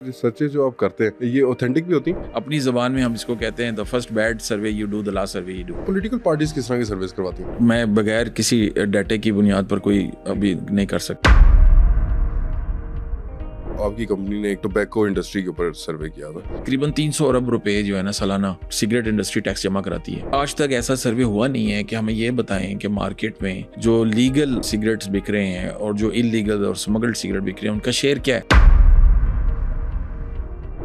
ریسرچیں جو آپ کرتے ہیں یہ اوتھینٹک بھی ہوتی ہیں؟ اپنی زبان میں ہم اس کو کہتے ہیں the first bad survey you do, the last survey you do. Political parties کس طرح کی سروس کرواتی ہیں؟ میں بغیر کسی ڈیٹے کی بنیاد پر کوئی ابھی نہیں کر سکتا. آپ کی کمپنی نے ایک ٹوبیکو انڈسٹری کے اوپر سروے کیا تھا. تقریباً 300 ارب روپے جو ہے نا سالانہ سگریٹ انڈسٹری ٹیکس جمع کراتی ہے. آج تک ایسا سروے ہوا نہیں ہے کہ ہمیں یہ بتائیں کہ مارکیٹ میں جو لیگل سگریٹس بک رہے ہیں اور جو انلیگل اور سمگلڈ سگریٹ بک رہے ہیں ان کا شیئر کیا ہے.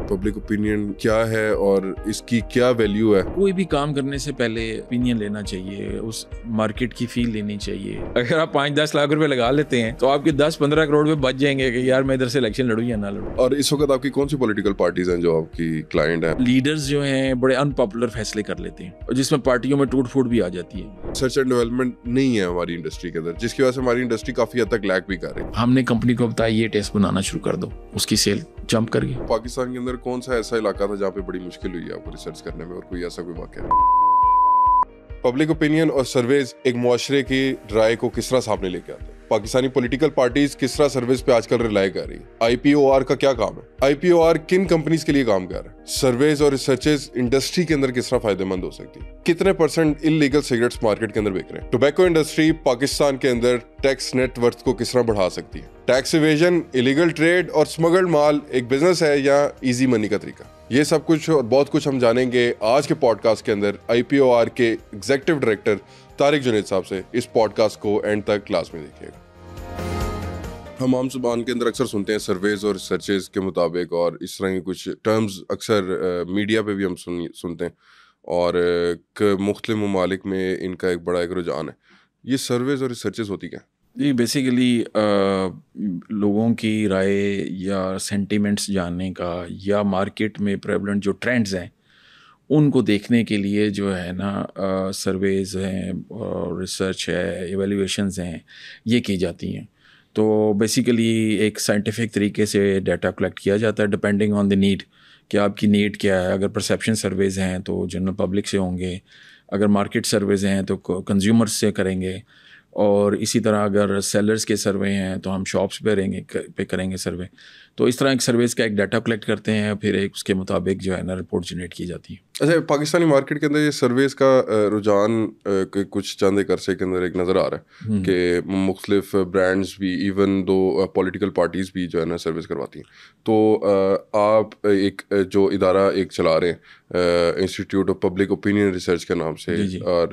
پبلک اوپینین کیا ہے اور اس کی کیا ویلیو ہے؟ کوئی بھی کام کرنے سے پہلے اوپینین لینا چاہیے, اس مارکیٹ کی فیل لینی چاہیے. اگر آپ 5-10 لاکھ روپے لگا لیتے ہیں تو آپ کے 10-15 کروڑ روپے بچ جائیں گے کہ یار میں ادھر سے الیکشن لڑوں یا نہ لڑوں. اور اس وقت آپ کی کون سی پولیٹیکل پارٹیز ہیں جو آپ کی کلائنٹ ہیں؟ لیڈرز جو ہیں بڑے ان پاپولر فیصلے کر لیتے ہیں جس میں پارٹیوں میں ٹوٹ پھوٹ بھی آ جاتی ہے. ریسرچ اینڈ ڈیولپمنٹ نہیں ہے ہماری انڈسٹری کے اندر, جس کی وجہ سے ہماری انڈسٹری کافی حد تک لیگ بھی کر رہی ہے. ہم نے کمپنی کو بتایا یہ ٹیسٹ بنانا شروع کر دو, اس کی سیل جمپ کر گئی. پاکستان کے اندر کون سا ایسا علاقہ تھا جہاں پہ بڑی مشکل ہوئی ہے آپ کو ریسرچ کرنے میں, اور کوئی ایسا کوئی واقعہ ہے؟ پبلک اوپینین اور سرویز ایک معاشرے کی رائے کو کس طرح سامنے لے کے آتے ہیں؟ پاکستانی پولیٹیکل پارٹیز کس طرح سرویز پہ آج کل ریلائی کر رہی ہے؟ آئی پی او آر کا کیا کام ہے؟ آئی پی او آر کن کمپنیز کے لیے کام کر رہا ہے؟ سرویز اور ریسرچز انڈسٹری کے اندر کس طرح فائدہ مند ہو سکتی ہے؟ کتنے % انلیگل سگریٹس مارکیٹ کے اندر بک رہے ہیں؟ ٹوبیکو انڈسٹری پاکستان کے اندر ٹیکس نیٹ ورتھ کو کس طرح بڑھا سکتی ہے؟ ٹیکس ایویژن, انلیگل ٹریڈ اور اسمگلڈ مال ایک بزنس ہے یا ایزی منی کا طریقہ؟ یہ سب کچھ اور بہت کچھ ہم جانیں گے آج کے پوڈ کاسٹ کے اندر آئی پی او آر کے ایگزیکٹو ڈائریکٹر طارق جنید صاحب سے. اس پوڈ کاسٹ کو اینڈ تک کلاس میں دیکھیے گا. ہم عام زبان کے اندر اکثر سنتے ہیں سرویز اور ریسرچز کے مطابق, اور اس طرح کی کچھ ٹرمز اکثر میڈیا پہ بھی ہم سنتے ہیں, اور مختلف ممالک میں ان کا ایک بڑا ایک رجحان ہے. یہ سرویز اور ریسرچز ہوتی کیا؟ جی بیسیکلی لوگوں کی رائے یا سینٹیمنٹس جاننے کا یا مارکیٹ میں پریولنٹ جو ٹرینڈز ہیں ان کو دیکھنے کے لیے جو ہے نا سرویز ہیں اور ریسرچ ہے, ایویلیویشنز ہیں, یہ کی جاتی ہیں. تو بیسیکلی ایک سائنٹیفک طریقے سے ڈیٹا کلیکٹ کیا جاتا ہے ڈپینڈنگ آن دی نیڈ, کہ آپ کی نیڈ کیا ہے. اگر پرسیپشن سرویز ہیں تو جنرل پبلک سے ہوں گے, اگر مارکیٹ سرویز ہیں تو کنزیومرز سے کریں گے, اور اسی طرح اگر سیلرز کے سروے ہیں تو ہم شاپس پہ کریں گے سروے. تو اس طرح ایک سرویز کا ایک ڈیٹا کلیکٹ کرتے ہیں, پھر ایک اس کے مطابق جو ہے نا رپورٹ جنریٹ کی جاتی ہے. اچھا, پاکستانی مارکیٹ کے اندر یہ سرویز کا رجحان کچھ چند ایک عرصے کے اندر ایک نظر آ رہا ہے کہ مختلف برانڈز بھی, ایون دو پولیٹیکل پارٹیز بھی جو ہے نا سرویز کرواتی ہیں. تو آپ ایک جو ادارہ ایک چلا رہے ہیں institute of public opinion research کے نام سے, اور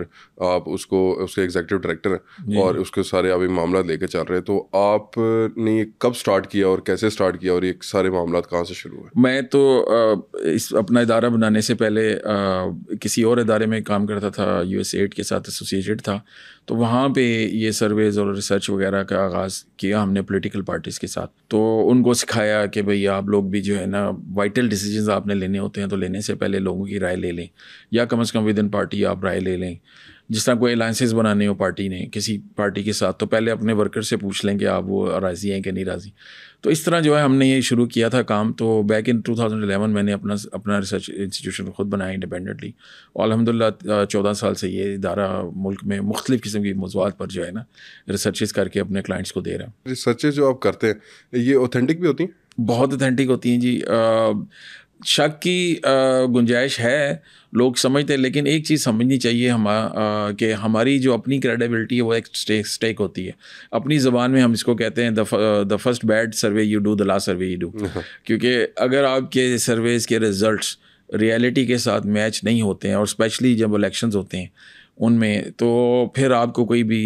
آپ اس کے ایگزیکٹو ڈائریکٹر ہیں اور اس کے سارے آپ معاملات لے کے چل رہے ہیں. تو آپ نے یہ کب سٹارٹ کیا اور کیسے سٹارٹ کیا اور یہ سارے معاملات کہاں سے شروع ہوئے؟ میں تو اس اپنا ادارہ بنانے سے پہلے کسی اور ادارے میں کام کرتا تھا, USAID کے ساتھ ایسوسیٹڈ تھا. تو وہاں پہ یہ سرویز اور ریسرچ وغیرہ کا آغاز کیا ہم نے پولیٹیکل پارٹیز کے ساتھ. تو ان کو سکھایا کہ بھئی آپ لوگ بھی جو ہے نا وائٹل ڈیسیجنز آپ نے لینے ہوتے ہیں تو لینے سے پہلے لوگوں کی رائے لے لیں, یا کم از کم ود ان پارٹی آپ رائے لے لیں. جس طرح کوئی الائنسز بنانے ہو پارٹی نے کسی پارٹی کے ساتھ تو پہلے اپنے ورکر سے پوچھ لیں کہ آپ وہ راضی ہیں کہ نہیں راضی. تو اس طرح جو ہے ہم نے یہ شروع کیا تھا کام. تو بیک ان 2011 میں نے اپنا ریسرچ انسٹیٹیوشن خود بنایا انڈیپینڈنٹلی, اور الحمدللہ 14 سال سے یہ ادارہ ملک میں مختلف قسم کی موضوعات پر جو ہے نا ریسرچز کر کے اپنے کلائنٹس کو دے رہا ہے. ریسرچز جو آپ کرتے ہیں یہ اوتھینٹک بھی ہوتی ہیں؟ بہت اوتھینٹک ہوتی ہیں جی. شک کی گنجائش ہے, لوگ سمجھتے ہیں, لیکن ایک چیز سمجھنی چاہیے کہ ہماری جو اپنی کریڈیبلٹی ہے وہ ایک اسٹیک ہوتی ہے. اپنی زبان میں ہم اس کو کہتے ہیں the first bad survey you do, the last survey you do. کیونکہ اگر آپ کے سرویز کے ریزلٹس ریئلٹی کے ساتھ میچ نہیں ہوتے ہیں, اور اسپیشلی جب الیکشنز ہوتے ہیں ان میں, تو پھر آپ کو کوئی بھی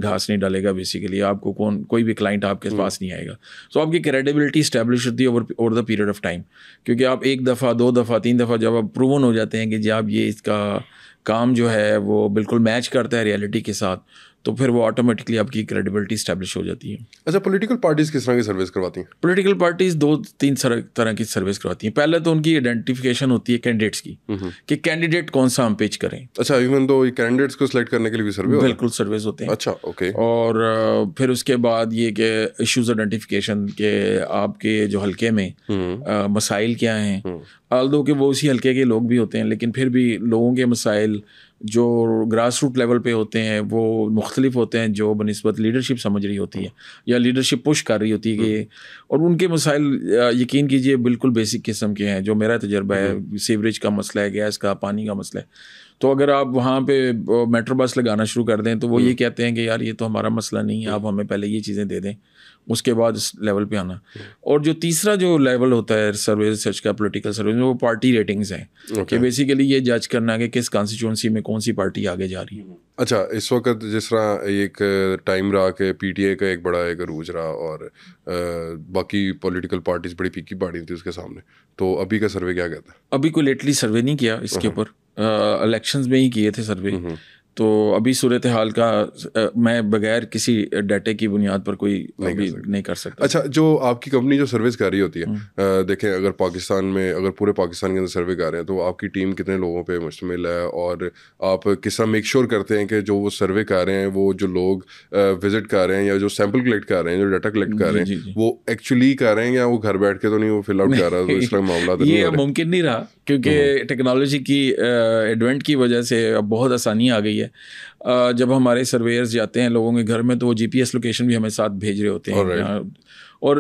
گھاس نہیں ڈالے گا. بیسیکلی آپ کو کوئی بھی کلائنٹ آپ کے پاس نہیں آئے گا. سو آپ کی کریڈیبلٹی اسٹیبلش ہوتی ہے over the period of time, کیونکہ آپ ایک دفعہ 2 دفعہ 3 دفعہ جب آپ پروون ہو جاتے ہیں کہ جب یہ اس کا کام جو ہے وہ بالکل میچ کرتا ہے ریئلٹی کے ساتھ, تو پھر وہ آٹومیٹکلی آپ کی کریڈیبلٹی اسٹیبلش ہو جاتی ہے. اچھا, پولیٹیکل پارٹیز کس طرح کی سروس کرواتی ہیں؟ پولیٹیکل پارٹیز 2-3 طرح کی سروس کرواتی ہیں. پہلے تو ان کی آئیڈینٹیفیکیشن ہوتی ہے کینڈیڈیٹس کی, کہ کینڈیڈیٹ کون سا ہم پیچ کریں. اچھا, ایون دو کینڈیڈیٹس کو سلیکٹ کرنے کے لیے بھی سروے ہوتا ہے؟ بالکل سرویز ہوتے ہیں. اچھا, اوکے. اور پھر اس کے بعد یہ کہ ایشوز آئیڈینٹیفیکیشن, کہ آپ کے جو حلقے میں مسائل کیا ہیں. آلدو کہ وہ اسی حلقے کے لوگ بھی ہوتے ہیں, لیکن پھر بھی لوگوں کے مسائل جو گراس روٹ لیول پہ ہوتے ہیں وہ مختلف ہوتے ہیں جو بنسبت لیڈرشپ سمجھ رہی ہوتی ہے یا لیڈرشپ پش کر رہی ہوتی ہے کہ اور ان کے مسائل یقین کیجیے بالکل بیسک قسم کے ہیں. جو میرا تجربہ ہے, سیوریج کا مسئلہ ہے, گیس کا, پانی کا مسئلہ ہے, تو اگر آپ وہاں پہ میٹرو بس لگانا شروع کر دیں تو وہ یہ کہتے ہیں کہ یار یہ تو ہمارا مسئلہ نہیں ہے, آپ ہمیں پہلے یہ چیزیں دے دیں, اس کے بعد اس لیول پہ آنا. اور جو تیسرا جو لیول ہوتا ہے سروے ریسرچ کا, پولیٹیکل سروے, وہ پارٹی ریٹنگز ہیں کہ بیسیکلی یہ جج کرنا کہ کس کانسٹیچوئنسی میں کون سی پارٹی آگے جا رہی ہے. اچھا, اس وقت جس طرح ایک ٹائم رہا کہ پی ٹی اے کا ایک بڑا ایک عروج رہا اور باقی پولیٹیکل پارٹیز بڑی پھیکی پارٹی تھی اس کے سامنے, تو ابھی کا سروے کیا کہتا ہے؟ ابھی کوئی لیٹلی سروے نہیں کیا اس کے اوپر, الیکشنز میں ہی کیے تھے سروے, تو ابھی صورتحال کا میں بغیر کسی ڈیٹے کی بنیاد پر کوئی نہیں کر سکتا. اچھا, جو آپ کی کمپنی جو سروس کر رہی ہوتی ہے, دیکھیں اگر پاکستان میں, اگر پورے پاکستان کے اندر سروے کر رہے ہیں تو آپ کی ٹیم کتنے لوگوں پہ مشتمل ہے, اور آپ کس طرح میک شیور کرتے ہیں کہ جو وہ سروے کر رہے ہیں, وہ جو لوگ وزٹ کر رہے ہیں یا جو سیمپل کلیکٹ کر رہے ہیں, جو ڈیٹا کلیکٹ کر رہے ہیں, وہ ایکچولی کر رہے ہیں یا وہ گھر بیٹھ کے تو نہیں وہ فل آؤٹ کر رہا ہے؟ تو اس طرح معاملات یہ ممکن نہیں رہا کیونکہ ٹیکنالوجی کی ایڈوینٹ کی وجہ سے اب بہت آسانی آ گئی ہے. جب ہمارے سرویئرز جاتے ہیں لوگوں کے گھر میں تو وہ جی پی ایس لوکیشن بھی ہمیں ساتھ بھیج رہے ہوتے ہیں, اور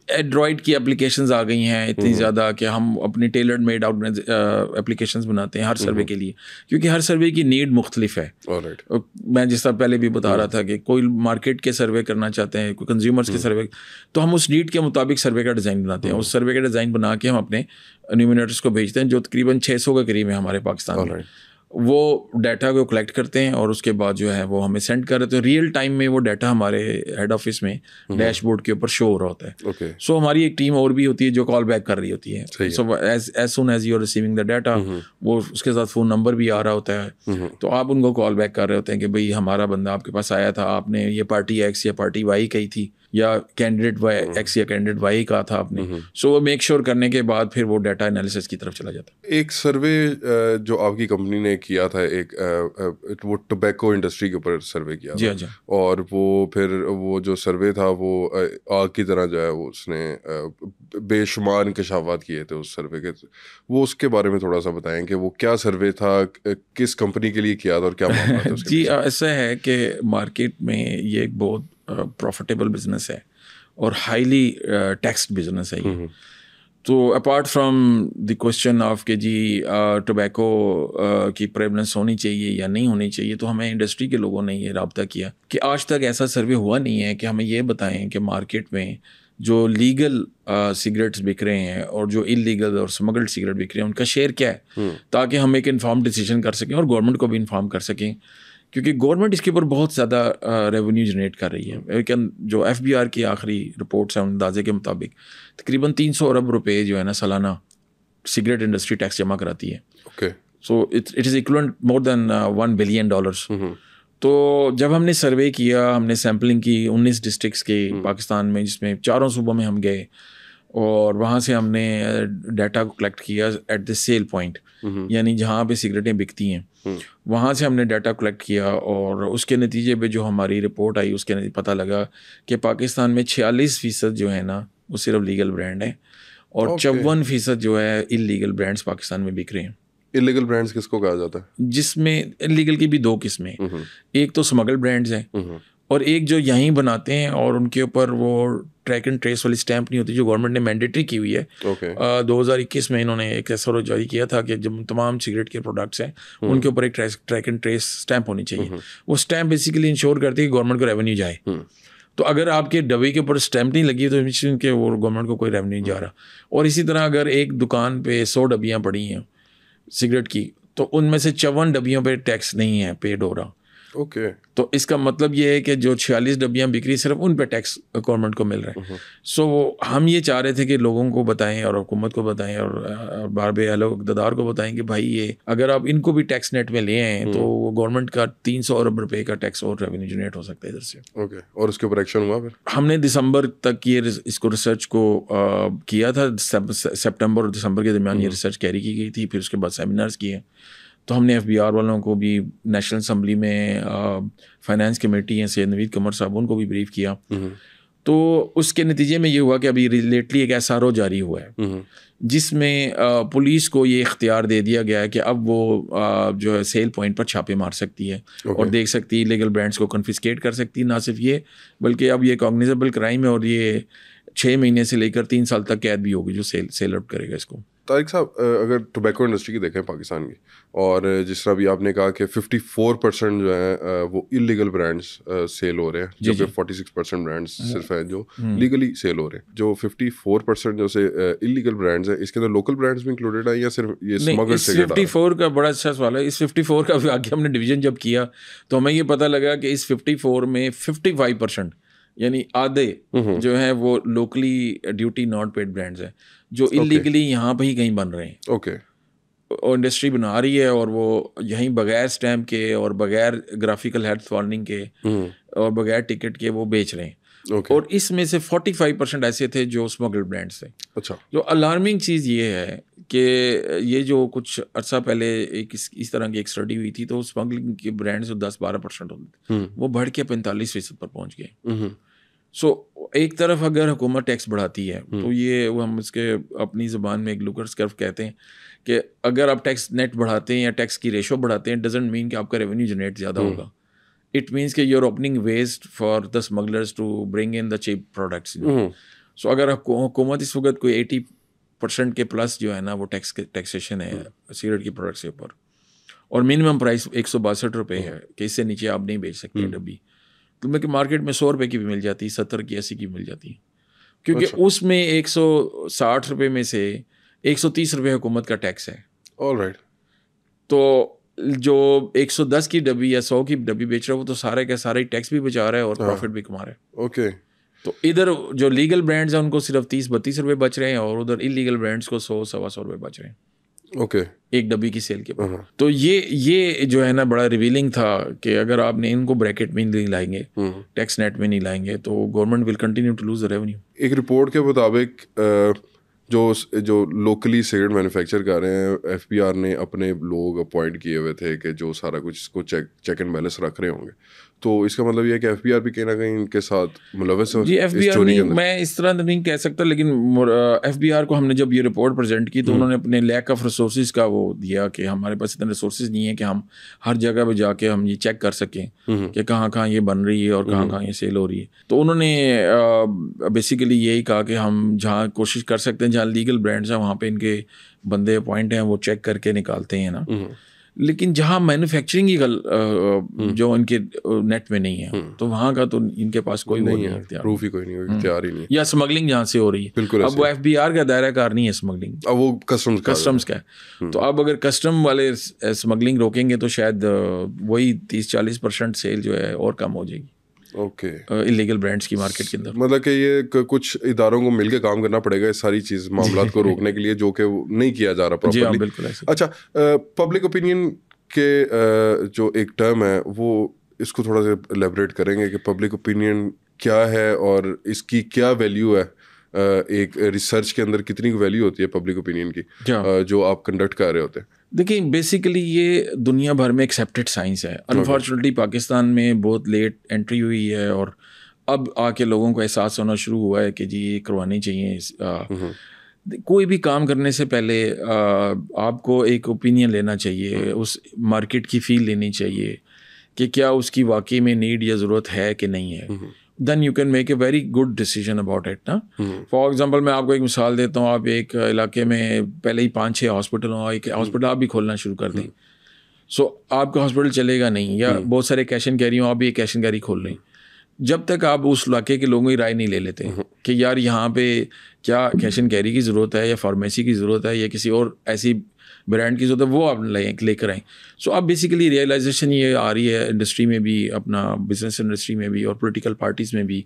ایڈرائڈ کی اپلیکیشنز آ گئی ہیں اتنی زیادہ کہ ہم اپنی ٹیلرڈ میڈ اپلیکیشنز بناتے ہیں ہر سروے کے لیے, کیونکہ ہر سروے کی نیڈ مختلف ہے. میں جس طرح پہلے بھی بتا رہا تھا کہ کوئی مارکیٹ کے سروے کرنا چاہتے ہیں, کوئی کنزیومرز کے سروے, تو ہم اس نیڈ کے مطابق سروے کا ڈیزائن بناتے ہیں. اس سروے کا ڈیزائن بنا کے ہم اپنے انیومینیٹرز کو بھیجتے ہیں جو تقریباً 600 کے قریب ہیں ہمارے پاکستان میں. وہ ڈیٹا کو کلیکٹ کرتے ہیں اور اس کے بعد جو ہے وہ ہمیں سینڈ کر رہے ہیں. ریئل ٹائم میں وہ ڈیٹا ہمارے ہیڈ آفس میں ڈیش بورڈ کے اوپر شو ہو رہا ہوتا ہے. سو ہماری ایک ٹیم اور بھی ہوتی ہے جو کال بیک کر رہی ہوتی ہے. So as soon as you are receiving the data, وہ اس کے ساتھ فون نمبر بھی آ رہا ہوتا ہے, تو آپ ان کو کال بیک کر رہے ہوتے ہیں کہ بھائی ہمارا بندہ آپ کے پاس آیا تھا, آپ نے یہ پارٹی ایکس یا پارٹی وائی کہی تھی یا کینڈیڈیٹ وائی ایکس یا کینڈیڈیٹ وائی کہا تھا آپ نے. سو وہ میک شیور کرنے کے بعد پھر وہ ڈیٹا انالیسس کی طرف چلا جاتا ہے. ایک سروے جو آپ کی کمپنی نے کیا تھا, ایک وہ ٹوبیکو انڈسٹری کے اوپر سروے کیا تھا, اور وہ پھر وہ جو سروے تھا وہ آگ کی طرح جو ہے وہ اس نے بے شمار انکشافات کیے تھے اس سروے کے. وہ اس کے بارے میں تھوڑا سا بتائیں کہ وہ کیا سروے تھا, کس کمپنی کے لیے کیا تھا اور کیا معاملات تھے اس کے؟ جی ایسا ہے کہ مارکیٹ میں یہ ایک بہت پروفیٹیبل بزنس ہے اور ہائیلی ٹیکسڈ بزنس ہے یہ. تو apart from the question of کہ جی ٹوبیکو کی پریولنس ہونی چاہیے یا نہیں ہونی چاہیے, تو ہمیں انڈسٹری کے لوگوں نے یہ رابطہ کیا کہ آج تک ایسا سروے ہوا نہیں ہے کہ ہمیں یہ بتائیں کہ مارکیٹ میں جو لیگل سگریٹس بک رہے ہیں اور جو انلیگل اور اسمگلڈ سگریٹ بک رہے ہیں ان کا شیئر کیا ہے, تاکہ ہم ایک انفارم ڈیسیجن کر سکیں اور گورنمنٹ کو بھی انفارم کر سکیں, کیونکہ گورنمنٹ اس کے اوپر بہت زیادہ ریونیو جنریٹ کر رہی ہے. لیکن جو ایف بی آر کی آخری رپورٹس ہیں اندازے کے مطابق تقریباً 300 ارب روپے جو ہے نا سالانہ سگریٹ انڈسٹری ٹیکس جمع کراتی ہے. So it is equivalent more than $1 billion. تو جب ہم نے سروے کیا, ہم نے سیمپلنگ کی 19 ڈسٹرکٹس کی پاکستان میں, جس میں 4 صوبوں میں ہم گئے, اور وہاں سے ہم نے ڈیٹا کو کلیکٹ کیا ایٹ دا سیل پوائنٹ, یعنی جہاں پہ سگریٹیں بکتی ہیں وہاں سے ہم نے ڈیٹا کلیکٹ کیا, اور اس کے نتیجے پہ جو ہماری رپورٹ آئی اس کے پتہ لگا کہ پاکستان میں 46% جو ہے نا وہ صرف لیگل برانڈ ہیں, اور 54% جو ہے انلیگل برانڈس پاکستان میں بک رہے ہیں. انلیگل برانڈس کس کو کہا جاتا ہے؟ جس میں انلیگل کی بھی 2 قسمیں, ایک تو اسمگل برانڈز ہیں اور ایک جو یہیں بناتے ہیں اور ان کے اوپر وہ ٹریک اینڈ ٹریس والی اسٹیمپ نہیں ہوتی جو گورنمنٹ نے مینڈیٹری کی ہوئی ہے. 2021 میں انہوں نے ایک ایسا جاری کیا تھا کہ جب تمام سگریٹ کے پروڈکٹس ہیں ان کے اوپر ایک ٹریک اینڈ ٹریس اسٹیمپ ہونی چاہیے. وہ اسٹیمپ بیسیکلی انشور کرتی ہے کہ گورنمنٹ کو ریونیو جائے. تو اگر آپ کے ڈبے کے اوپر اسٹیمپ نہیں لگی تو کہ وہ گورنمنٹ کو کوئی ریونیو نہیں جا رہا. اور اسی طرح اگر ایک دکان پہ 100 ڈبیاں پڑی ہیں سگریٹ کی, تو ان میں سے 54 ڈبیوں پہ ٹیکس نہیں ہے پیڈ ہو رہا. تو اس کا مطلب یہ ہے کہ جو 46 ڈبیاں بکری صرف ان پہ ٹیکس گورنمنٹ کو مل رہا ہے. سو ہم یہ چاہ رہے تھے کہ لوگوں کو بتائیں اور حکومت کو بتائیں اور باربے اقتدار کو بتائیں کہ بھائی یہ اگر آپ ان کو بھی ٹیکس نیٹ میں لے آئیں تو وہ گورنمنٹ کا 300 ارب روپے کا ٹیکس اور ریونیو جنریٹ ہو سکتا ہے ادھر سے. اور اس کے اوپر ایکشن ہوا پھر؟ ہم نے دسمبر تک یہ اس کو ریسرچ کو کیا تھا, سپٹمبر اور دسمبر کے درمیان یہ ریسرچ کیری کی گئی تھی. پھر اس کے بعد سیمینارز کیے. تو ہم نے ایف بی آر والوں کو بھی, نیشنل اسمبلی میں فائنانس کمیٹی ہیں سید نوید قمر صاحب, ان کو بھی بریف کیا. تو اس کے نتیجے میں یہ ہوا کہ ابھی ریلیٹلی ایک SRO جاری ہوا ہے جس میں پولیس کو یہ اختیار دے دیا گیا ہے کہ اب وہ جو ہے سیل پوائنٹ پر چھاپے مار سکتی ہے اور دیکھ سکتی ہے لیگل برانڈس کو کنفسکیٹ کر سکتی ہے. نہ صرف یہ بلکہ اب یہ کاگنیزیبل کرائم ہے اور یہ 6 مہینے سے لے کر 3 سال تک قید بھی ہوگی جو سیل آؤٹ کرے گا اس کو. طارق صاحب اگر ٹوبیکو انڈسٹری کی دیکھیں پاکستان کی, اور جس طرح بھی آپ نے کہا کہ 54% جو ہیں وہ انلیگل برانڈس سیل ہو رہے ہیں, جبکہ 46% برانڈس صرف ہیں جو لیگلی سیل ہو رہے ہیں. جو 54% جو سے انلیگل برانڈس ہیں اس کے اندر لوکل برانڈس بھی انکلوڈیڈ ہیں یا صرف یہ اسمگلڈ سے؟ 54 کا بڑا اچھا سوال ہے. اس 54 کا آگے ہم نے ڈویژن جب کیا تو ہمیں یہ پتہ لگا کہ اس 54 میں 55% یعنی آدھے جو ہیں وہ locally duty not paid brands ہیں جو انلیگلی یہاں پہ ہی کہیں بن رہے ہیں. اوکے. اور انڈسٹری بنا رہی ہے اور وہ یہیں بغیر اسٹیمپ کے اور بغیر گرافیکل ہیلتھ وارننگ کے اور بغیر ٹکٹ کے وہ بیچ رہے ہیں. اور اس میں سے 45% ایسے تھے جو اسمگل برانڈس تھے. اچھا. جو الارمنگ چیز یہ ہے کہ یہ جو کچھ عرصہ پہلے ایک اس طرح کی ایک اسٹڈی ہوئی تھی تو اسمگلنگ کے برانڈس 10-12% ہوتے تھے, وہ بڑھ کے 45% پر پہنچ گئے. سو ایک طرف اگر حکومت ٹیکس بڑھاتی ہے تو یہ ہم اس کے اپنی زبان میں ایک لوکرس کرو کہتے ہیں کہ اگر آپ ٹیکس نیٹ بڑھاتے ہیں یا ٹیکس کی ریشو بڑھاتے ہیں ڈزنٹ مین کہ آپ کا ریونیو جنریٹ زیادہ ہوگا. اٹ مینس کہ you are opening ways for the smugglers to bring in the cheap products. So اگر حکومت اس وقت کوئی 80% کے پلس جو ہے نا وہ ٹیکسیشن ہے سگریٹ کی پروڈکٹس کے اوپر, اور منیمم پرائس 162 روپے ہے کہ اس سے نیچے آپ نہیں بیچ سکتے ڈبی. تو میں کہ مارکیٹ میں 100 روپے کی بھی مل جاتی, 70 کی 80 کی مل جاتی, کیونکہ اس میں 160 روپے میں سے 130 روپے حکومت کا ٹیکس ہے. All right. تو جو 110 کی ڈبی یا 100 کی ڈبی بیچ رہا ہے وہ تو سارے کا سارا ٹیکس بھی بچا رہا ہے اور پروفٹ بھی کما رہا ہے. اوکے. تو ادھر جو لیگل برانڈز ہیں ان کو صرف 30-32 روپے بچ رہے ہیں اور ادھر انلیگل برانڈز کو 100-125 روپے بچ رہے ہیں. اوکے. ایک ڈبی کی سیل کے اوپر. تو یہ جو ہے نا بڑا ریویلنگ تھا کہ اگر آپ نے ان کو بریکٹ میں نہیں لائیں گے, ٹیکس نیٹ میں نہیں لائیں گے تو government will continue to lose the revenue. ایک رپورٹ کے مطابق جو لوکلی سگریٹ مینوفیکچر کر رہے ہیں FBR نے اپنے لوگ اپوائنٹ کیے ہوئے تھے کہ جو سارا کچھ اس کو چیک اینڈ بیلنس رکھ رہے ہوں گے. تو اس کا مطلب یہ ہے کہ FBR بھی کہیں نہ کہیں ان کے ساتھ ملوث ہے. جی FBR نہیں, میں اس طرح نہیں کہہ سکتا, لیکن FBR کو ہم نے جب یہ رپورٹ پریزنٹ کی تو انہوں نے اپنے لیک آف ریسورسز کا وہ دیا کہ ہمارے پاس اتنے ریسورسز نہیں ہیں کہ ہم ہر جگہ پہ جا کے ہم یہ چیک کر سکیں کہ کہاں کہاں یہ بن رہی ہے اور کہاں کہاں یہ سیل ہو رہی ہے. تو انہوں نے بیسیکلی یہی کہا کہ ہم جہاں کوشش کر سکتے ہیں جہاں لیگل برانڈس ہیں وہاں پہ ان کے بندے اپوائنٹ ہیں وہ چیک کر کے نکالتے ہیں نا. لیکن جہاں مینوفیکچرنگ کی جو ان کے نیٹ میں نہیں ہے تو وہاں کا تو ان کے پاس کوئی نہیں ہے, پروف ہی کوئی نہیں, اختیار ہی نہیں. یا اسمگلنگ جہاں سے ہو رہی ہے بالکل. اب وہ FBR کا دائرہ کار نہیں ہے اسمگلنگ, اب وہ کسٹمز کا ہے. تو اب اگر کسٹم والے اسمگلنگ روکیں گے تو شاید وہی 30-40% سیل جو ہے اور کم ہو جائے گی. اوکے. انلیگل برانڈس کی مارکیٹ کے اندر مطلب کہ یہ کچھ اداروں کو مل کے کام کرنا پڑے گا اس ساری چیز معاملات کو روکنے کے لیے جو کہ نہیں کیا جا رہا پراپرلی. جی ہاں بالکل. اچھا, پبلک اوپینین کے جو ایک ٹرم ہے وہ اس کو تھوڑا سا ایلیبریٹ کریں گے کہ پبلک اوپینین کیا ہے اور اس کی کیا ویلیو ہے, ایک ریسرچ کے اندر کتنی ویلیو ہوتی ہے پبلک اوپینین کی جو آپ کنڈکٹ کر رہے ہوتے ہیں؟ دیکھیں بیسیکلی یہ دنیا بھر میں ایکسیپٹیڈ سائنس ہے. انفارچونیٹلی پاکستان میں بہت لیٹ انٹری ہوئی ہے اور اب آ کے لوگوں کو احساس ہونا شروع ہوا ہے کہ جی یہ کروانی چاہیے. کوئی بھی کام کرنے سے پہلے آپ کو ایک اوپینین لینا چاہیے, اس مارکیٹ کی فیل لینی چاہیے کہ کیا اس کی واقعی میں نیڈ یا ضرورت ہے کہ نہیں ہے. Then you can make a very good decision about it نا. فار ایگزامپل میں آپ کو ایک مثال دیتا ہوں. آپ ایک علاقے میں پہلے ہی 5-6 ہاسپٹل ہوں, ایک ہاسپٹل آپ بھی کھولنا شروع کر دیں, سو آپ کا ہاسپٹل چلے گا نہیں. یا بہت سارے کیش اینڈ کیری ہوں, آپ بھی ایک کیش اینڈ کیری کھول لیں. جب تک آپ اس علاقے کے لوگوں کی رائے نہیں لے لیتے کہ یار یہاں پہ کیا کیش اینڈ کیری کی ضرورت ہے یا فارمیسی کی ضرورت ہے یا کسی اور ایسی برانڈ کی ضرورت ہے, وہ آپ لے کر آئیں. سو اب بیسیکلی ریئلائزیشن یہ آ رہی ہے انڈسٹری میں بھی, اپنا بزنس انڈسٹری میں بھی اور پولیٹیکل پارٹیز میں بھی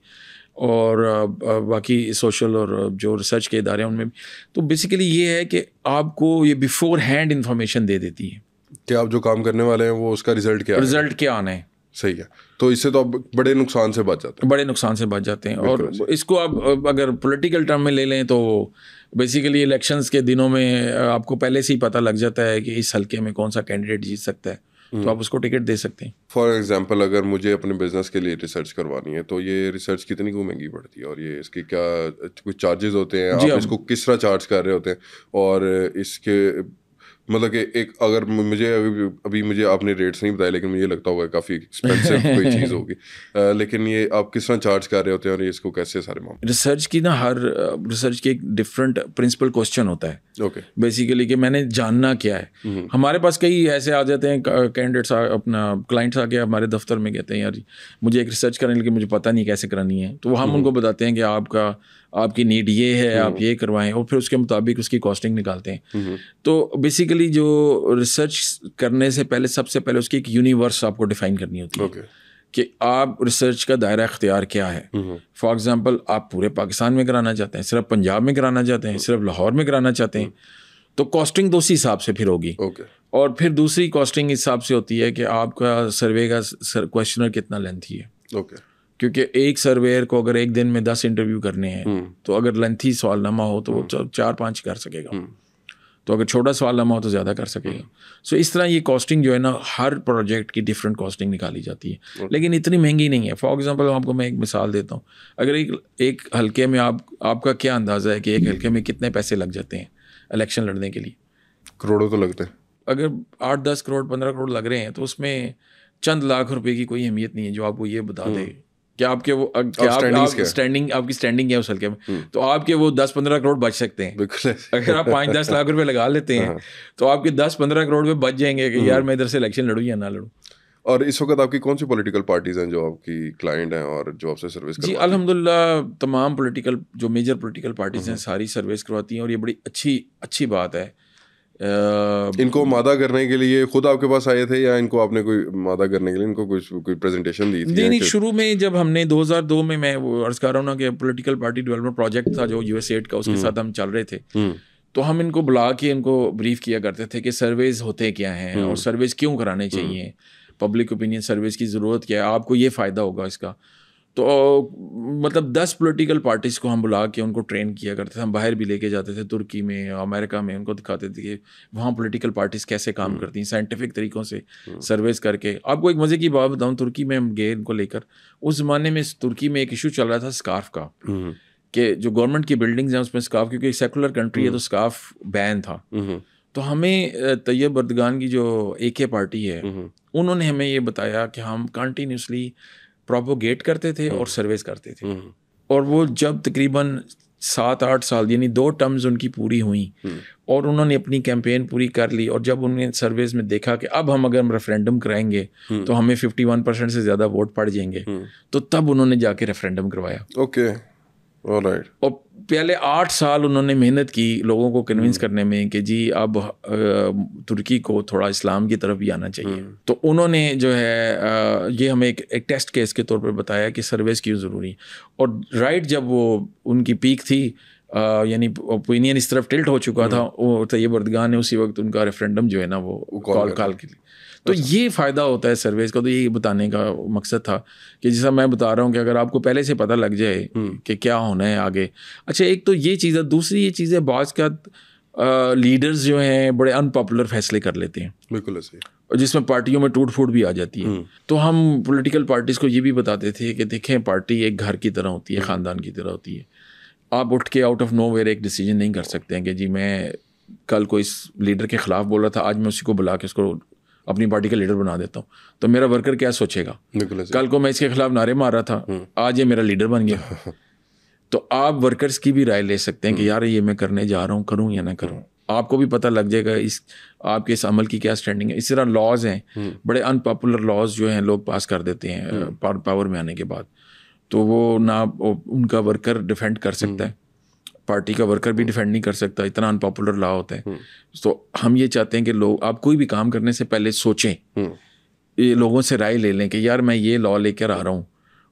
اور باقی سوشل اور جو ریسرچ کے ادارے ہیں ان میں بھی. تو بیسیکلی یہ ہے کہ آپ کو یہ بیفور ہینڈ انفارمیشن دے دیتی ہے کہ آپ جو کام کرنے والے ہیں وہ اس کا رزلٹ کیا آنا ہے. صحیح ہے. تو اس سے تو آپ بڑے نقصان سے بچ جاتے ہیں. اور اس کو آپ اگر پولیٹیکل ٹرم میں لے لیں تو بیسیکلی الیکشنز کے دنوں میں آپ کو پہلے سے ہی پتہ لگ جاتا ہے کہ اس حلقے میں کون سا کینڈیڈیٹ جیت سکتا ہے تو آپ اس کو ٹکٹ دے سکتے ہیں. فار ایگزامپل اگر مجھے اپنے بزنس کے لیے ریسرچ کروانی ہے تو یہ ریسرچ کتنی کو مہنگی پڑتی ہے, اور یہ اس کے کیا کچھ چارجز ہوتے ہیں, آپ اس کو کس طرح چارج کر رہے ہوتے ہیں, اور اس کے مطلب کہ ایک اگر مجھے ابھی مجھے آپ نے ریٹس نہیں بتائے لیکن مجھے لگتا ہوگا کافی ایکسپینسو کوئی چیز ہوگی, لیکن یہ آپ کس طرح چارج کر رہے ہوتے ہیں اور اس کو کیسے سارے معاملے؟ ریسرچ کی نا ہر ریسرچ کے ایک ڈفرینٹ پرنسپل کوشچن ہوتا ہے. اوکے, بیسیکلی کہ میں نے جاننا کیا ہے. ہمارے پاس کئی ایسے آ جاتے ہیں کینڈیڈیٹس اپنا کلائنٹس آ کے ہمارے دفتر میں کہتے ہیں یار مجھے ایک ریسرچ کرنے لیکن مجھے پتہ نہیں کیسے کرانی ہے, تو ہم ان کو بتاتے ہیں کہ آپ کی نیڈ یہ ہے, آپ یہ کروائیں, اور پھر اس کے مطابق اس کی کاسٹنگ نکالتے ہیں. تو بیسیکلی جو ریسرچ کرنے سے پہلے سب سے پہلے اس کی ایک یونیورس آپ کو ڈیفائن کرنی ہوتی ہے کہ آپ ریسرچ کا دائرہ اختیار کیا ہے. فار ایگزامپل آپ پورے پاکستان میں کرانا چاہتے ہیں, صرف پنجاب میں کرانا چاہتے ہیں, صرف لاہور میں کرانا چاہتے ہیں, تو کاسٹنگ تو اسی حساب سے پھر ہوگی. اور پھر دوسری کاسٹنگ اس حساب سے ہوتی ہے کہ آپ کا سروے کا کویشچنر کتنا لینتھی ہے. کیونکہ ایک سرویئر کو اگر ایک دن میں 10 انٹرویو کرنے ہیں تو اگر لینتھی سوال نامہ ہو تو وہ 4-5 کر سکے گا, تو اگر چھوٹا سوال نامہ ہو تو زیادہ کر سکے گا. سو اس طرح یہ کاسٹنگ جو ہے نا ہر پروجیکٹ کی ڈفرینٹ کاسٹنگ نکالی جاتی ہے, لیکن اتنی مہنگی نہیں ہے. فار ایگزامپل آپ کو میں ایک مثال دیتا ہوں, اگر ایک حلقے میں آپ کا کیا اندازہ ہے کہ ایک حلقے میں کتنے پیسے لگ جاتے ہیں الیکشن لڑنے کے لیے؟ کروڑوں تو لگتے ہیں. اگر 8-10 کروڑ 15 کروڑ لگ رہے ہیں تو اس میں چند لاکھ روپے کی کوئی اہمیت نہیں ہے جو آپ کو یہ بتا دے کہ آپ کے وہ اسٹینڈنگ آپ کی اسٹینڈنگ ہے اس حلقے میں, تو آپ کے وہ 10-15 کروڑ بچ سکتے ہیں. اگر آپ 5-10 لاکھ روپے لگا لیتے ہیں تو آپ کے 10-15 کروڑ روپے بچ جائیں گے کہ یار میں ادھر سے الیکشن لڑوں یا نہ لڑوں. اور اس وقت آپ کی کون سی پولیٹیکل پارٹیز ہیں جو آپ کی کلائنٹ ہیں اور جو آپ سے سروس کرواتی ہیں؟ جی الحمد للہ تمام جو میجر پولیٹیکل پارٹیز ہیں ساری سروس کرواتی ہیں, اور یہ بڑی اچھی بات ہے. ان کو مادہ کرنے کے لیے خود آپ کے پاس آئے تھے یا ان کو آپ نے کوئی مادہ کرنے کے لیے ان کو کوئی پریزنٹیشن دی تھی؟ نہیں, شروع میں جب ہم نے 2002 میں وہ عرض کر رہا ہوں نا کہ پولیٹیکل پارٹی ڈیولپمنٹ پروجیکٹ تھا جو USA کا, اس کے ساتھ ہم چل رہے تھے, تو ہم ان کو بلا کے ان کو بریف کیا کرتے تھے کہ سرویز ہوتے کیا ہیں اور سرویز کیوں کرانے چاہیے, پبلک اوپینین سرویز کی ضرورت کیا ہے, آپ کو یہ فائدہ ہوگا اس کا. تو مطلب 10 پولیٹیکل پارٹیز کو ہم بلا کے ان کو ٹرین کیا کرتے تھے. ہم باہر بھی لے کے جاتے تھے, ترکی میں, امریکہ میں, ان کو دکھاتے تھے کہ وہاں پولیٹیکل پارٹیز کیسے کام کرتی ہیں سائنٹیفک طریقوں سے سرویز کر کے. آپ کو ایک مزے کی بات بتاؤں, ترکی میں ہم گئے ان کو لے کر. اس زمانے میں ترکی میں ایک ایشو چل رہا تھا اسکارف کا, کہ جو گورنمنٹ کی بلڈنگز ہیں اس میں اسکارف, کیونکہ سیکولر کنٹری ہے تو اسکارف بین تھا. تو ہمیں طیب اردگان کی جو AK پارٹی ہے انہوں نے ہمیں یہ بتایا کہ ہم کنٹینیوسلی پروپوگیٹ کرتے تھے اور سرویز کرتے تھے, اور وہ جب تقریباً 7-8 سال یعنی 2 ٹرمز ان کی پوری ہوئیں اور انہوں نے اپنی کیمپین پوری کر لی, اور جب انہوں نے سرویز میں دیکھا کہ اب ہم اگر ریفرینڈم کرائیں گے تو ہمیں 51% سے زیادہ ووٹ پڑ جائیں گے, تو تب انہوں نے جا کے ریفرینڈم کروایا. Okay, all right. اور پہلے 8 سال انہوں نے محنت کی لوگوں کو کنونس کرنے میں کہ جی اب ترکی کو تھوڑا اسلام کی طرف بھی آنا چاہیے. تو انہوں نے جو ہے یہ ہمیں ایک ٹیسٹ کیس کے طور پر بتایا کہ سرویز کیوں ضروری. اور رائٹ جب وہ ان کی پیک تھی, یعنی اوپینین اس طرف ٹلٹ ہو چکا تھا, وہ طیب اردگان نے اسی وقت ان کا ریفرینڈم جو ہے نا وہ کال کے لیے. تو یہ فائدہ ہوتا ہے سرویز کا. تو یہ بتانے کا مقصد تھا کہ جیسا میں بتا رہا ہوں کہ اگر آپ کو پہلے سے پتہ لگ جائے کہ کیا ہونا ہے آگے. اچھا, ایک تو یہ چیز ہے. دوسری یہ چیز ہے بعض کا لیڈرز جو ہیں بڑے ان پاپولر فیصلے کر لیتے ہیں, بالکل ایسے, اور جس میں پارٹیوں میں ٹوٹ پھوٹ بھی آ جاتی ہے. تو ہم پولیٹیکل پارٹیز کو یہ بھی بتاتے تھے کہ دیکھیں پارٹی ایک گھر کی طرح ہوتی ہے, خاندان کی طرح ہوتی ہے. آپ اٹھ کے آؤٹ آف نو ویئر ایک ڈیسیجن نہیں کر سکتے ہیں کہ جی میں کل کو اس لیڈر کے خلاف بول رہا تھا, آج میں اسی کو بلا کے اس کو اپنی پارٹی کا لیڈر بنا دیتا ہوں, تو میرا ورکر کیا سوچے گا؟ کل کو میں اس کے خلاف نعرے مار رہا تھا, آج یہ میرا لیڈر بن گیا. تو آپ ورکرز کی بھی رائے لے سکتے ہیں کہ یار یہ میں کرنے جا رہا ہوں, کروں یا نہ کروں. آپ کو بھی پتہ لگ جائے گا آپ کے اس عمل کی کیا اسٹینڈنگ ہے. اس طرح لاز ہیں, بڑے ان پاپولر لاز جو ہیں لوگ پاس کر دیتے ہیں پاور میں آنے کے بعد, تو وہ نہ ان کا ورکر ڈیفینڈ کر سکتا ہے, پارٹی کا ورکر بھی ڈیفینڈ نہیں کر سکتا, اتنا ان پاپولر لا ہوتا ہے. تو ہم یہ چاہتے ہیں کہ لوگ آپ کوئی بھی کام کرنے سے پہلے سوچیں, یہ لوگوں سے رائے لے لیں کہ یار میں یہ لا لے کر آ رہا ہوں,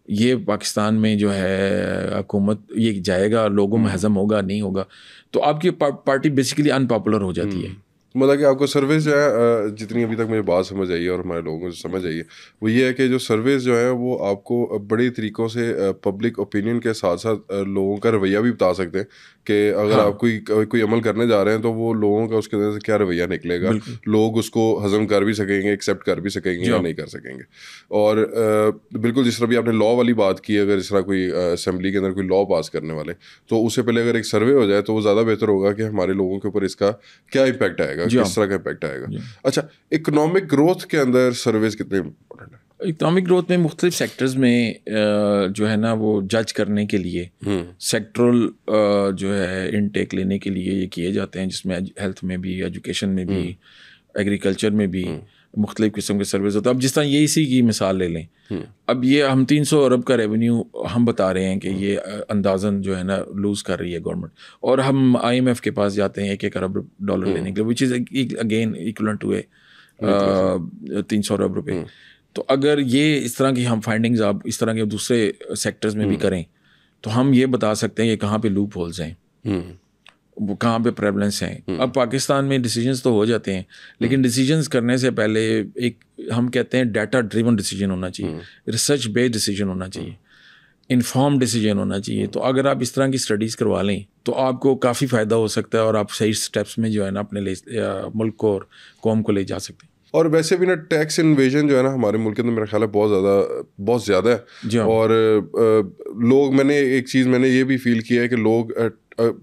یہ پاکستان میں جو ہے حکومت یہ جائے گا, لوگوں میں ہضم ہوگا نہیں ہوگا. تو آپ کی پارٹی بیسیکلی ان پاپولر ہو جاتی ہے. مطلب کہ آپ کو سروس جو ہے جتنی ابھی تک مجھے بات سمجھ آئی ہے اور ہمارے لوگوں کو سمجھ آئی ہے وہ یہ ہے کہ جو سروس جو ہے وہ آپ کو بڑے طریقوں سے پبلک اوپینین کے ساتھ ساتھ لوگوں کا رویہ بھی بتا سکتے ہیں کہ اگر آپ کوئی عمل کرنے جا رہے ہیں تو وہ لوگوں کا اس کے اندر سے کیا رویہ نکلے گا, لوگ اس کو ہضم کر بھی سکیں گے, ایکسیپٹ کر بھی سکیں گے یا نہیں کر سکیں گے. اور بالکل جس طرح بھی آپ نے لا والی بات کی, اگر جس طرح کوئی اسمبلی کے اندر کوئی لا پاس کرنے والے تو اس سے پہلے اگر ایک سروے ہو جائے تو وہ زیادہ بہتر ہوگا کہ ہمارے لوگوں کے اوپر اس کا کیا امپیکٹ آئے گا, کس طرح کا امپیکٹ آئے گا. اچھا, اکنامک گروتھ کے اندر سروس کتنے امپورٹنٹ ہے؟ اکنامک گروتھ میں مختلف سیکٹرز میں جو ہے نا وہ جج کرنے کے لیے سیکٹرل جو ہے انٹیک لینے کے لیے یہ کیے جاتے ہیں, جس میں ہیلتھ میں بھی, ایجوکیشن میں بھی, ایگریکلچر میں بھی مختلف قسم کے سروس ہوتے ہیں. اب جس طرح یہ اسی کی مثال لے لیں, اب یہ ہم 300 ارب کا ریونیو ہم بتا رہے ہیں کہ یہ اندازاً جو ہے نا لوز کر رہی ہے گورنمنٹ, اور ہم IMF کے پاس جاتے ہیں 1 ارب ڈالر لینے کے لیے, وچ از اگین ایکولنٹ ٹو 300 ارب روپے. تو اگر یہ اس طرح کی ہم فائنڈنگز آپ اس طرح کے دوسرے سیکٹرز میں بھی کریں تو ہم یہ بتا سکتے ہیں کہ کہاں پہ لوپ ہولز ہیں, وہ کہاں پہ پریولنس ہیں. اب پاکستان میں ڈیسیجنز تو ہو جاتے ہیں, لیکن ڈیسیجنز کرنے سے پہلے ایک ہم کہتے ہیں ڈیٹا ڈریون ڈیسیجن ہونا چاہیے, ریسرچ بیسڈ ڈیسیجن ہونا چاہیے, انفارم ڈیسیجن ہونا چاہیے. تو اگر آپ اس طرح کی اسٹڈیز کروا لیں تو آپ کو کافی فائدہ ہو سکتا ہے, اور آپ صحیح اسٹیپس میں جو ہے نا اپنے ملک کو اور قوم کو لے جا سکتے ہیں. اور ویسے بھی نا ٹیکس انویژن جو ہے نا ہمارے ملک کے اندر میرا خیال ہے بہت زیادہ ہے. اور لوگ, میں نے ایک چیز میں نے یہ بھی فیل کیا ہے کہ لوگ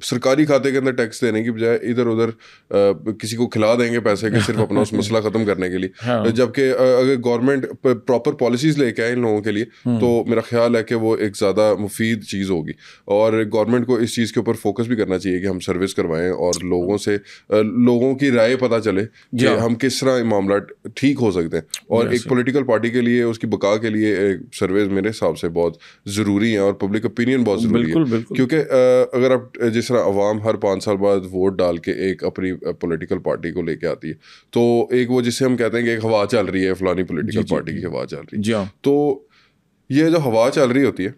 سرکاری کھاتے کے اندر ٹیکس دینے کی بجائے ادھر ادھر کسی کو کھلا دیں گے پیسے کے صرف اپنا اس مسئلہ ختم کرنے کے لیے, جبکہ اگر گورنمنٹ پراپر پالیسیز لے کے آئے ان لوگوں کے لیے تو میرا خیال ہے کہ وہ ایک زیادہ مفید چیز ہوگی. اور گورنمنٹ کو اس چیز کے اوپر فوکس بھی کرنا چاہیے کہ ہم سروس کروائیں اور لوگوں کی رائے پتہ چلے کہ ہم کس طرح معاملات ٹھیک ہو سکتے ہیں. اور ایک پولیٹیکل پارٹی کے لیے اس کی بقا کے لیے سروس میرے حساب سے بہت ضروری ہیں, اور پبلک اوپینین بہت ضروری ہے. کیونکہ اگر آپ جس طرح عوام ہر 5 سال بعد ووٹ ڈال کے ایک اپنی پولیٹیکل پارٹی کو لے کے آتی ہے, تو ایک وہ جسے ہم کہتے ہیں کہ ایک ہوا چل رہی ہے, فلانی پولیٹیکل پارٹی کی ہوا چل رہی ہے, تو یہ جو ہوا چل رہی ہوتی ہے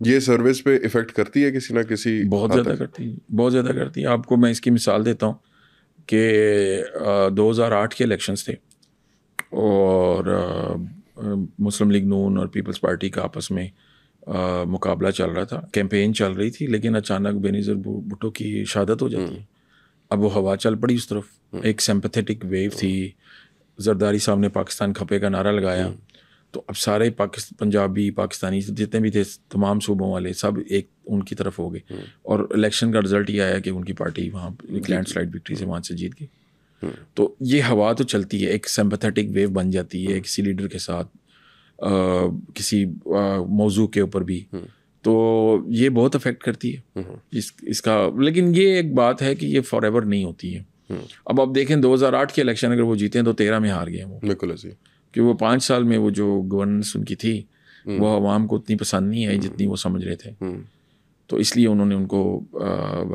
یہ سروس پہ افیکٹ کرتی ہے کسی نہ کسی, بہت زیادہ کرتی ہے. آپ کو میں اس کی مثال دیتا ہوں کہ 2008 کے الیکشنز تھے اور مسلم لیگ نون اور پیپلز پارٹی کا آپس میں مقابلہ چل رہا تھا, کیمپین چل رہی تھی, لیکن اچانک بینظیر بھٹو کی شہادت ہو جاتی ہے. اب وہ ہوا چل پڑی اس طرف, ایک سمپیتھیٹک ویو تھی, زرداری صاحب نے پاکستان کھپے کا نعرہ لگایا, تو اب سارے پنجابی پاکستانی جتنے بھی تھے تمام صوبوں والے سب ایک ان کی طرف ہو گئے, اور الیکشن کا رزلٹ یہ آیا کہ ان کی پارٹی وہاں ایک لینڈ سلائڈ وکٹری سے وہاں سے جیت گئی. تو یہ ہوا تو چلتی ہے, ایک سمپیتھیٹک ویو بن جاتی ہے کسی لیڈر کے ساتھ کسی موضوع کے اوپر بھی, تو یہ بہت افیکٹ کرتی ہے اس کا. لیکن یہ ایک بات ہے کہ یہ فار ایور نہیں ہوتی ہے. اب آپ دیکھیں 2008 کے الیکشن اگر وہ جیتے ہیں تو 13 میں ہار گئے ہیں وہ, بالکل ایسے, کہ وہ 5 سال میں وہ جو گورننس ان کی تھی وہ عوام کو اتنی پسند نہیں آئی جتنی وہ سمجھ رہے تھے, تو اس لیے انہوں نے ان کو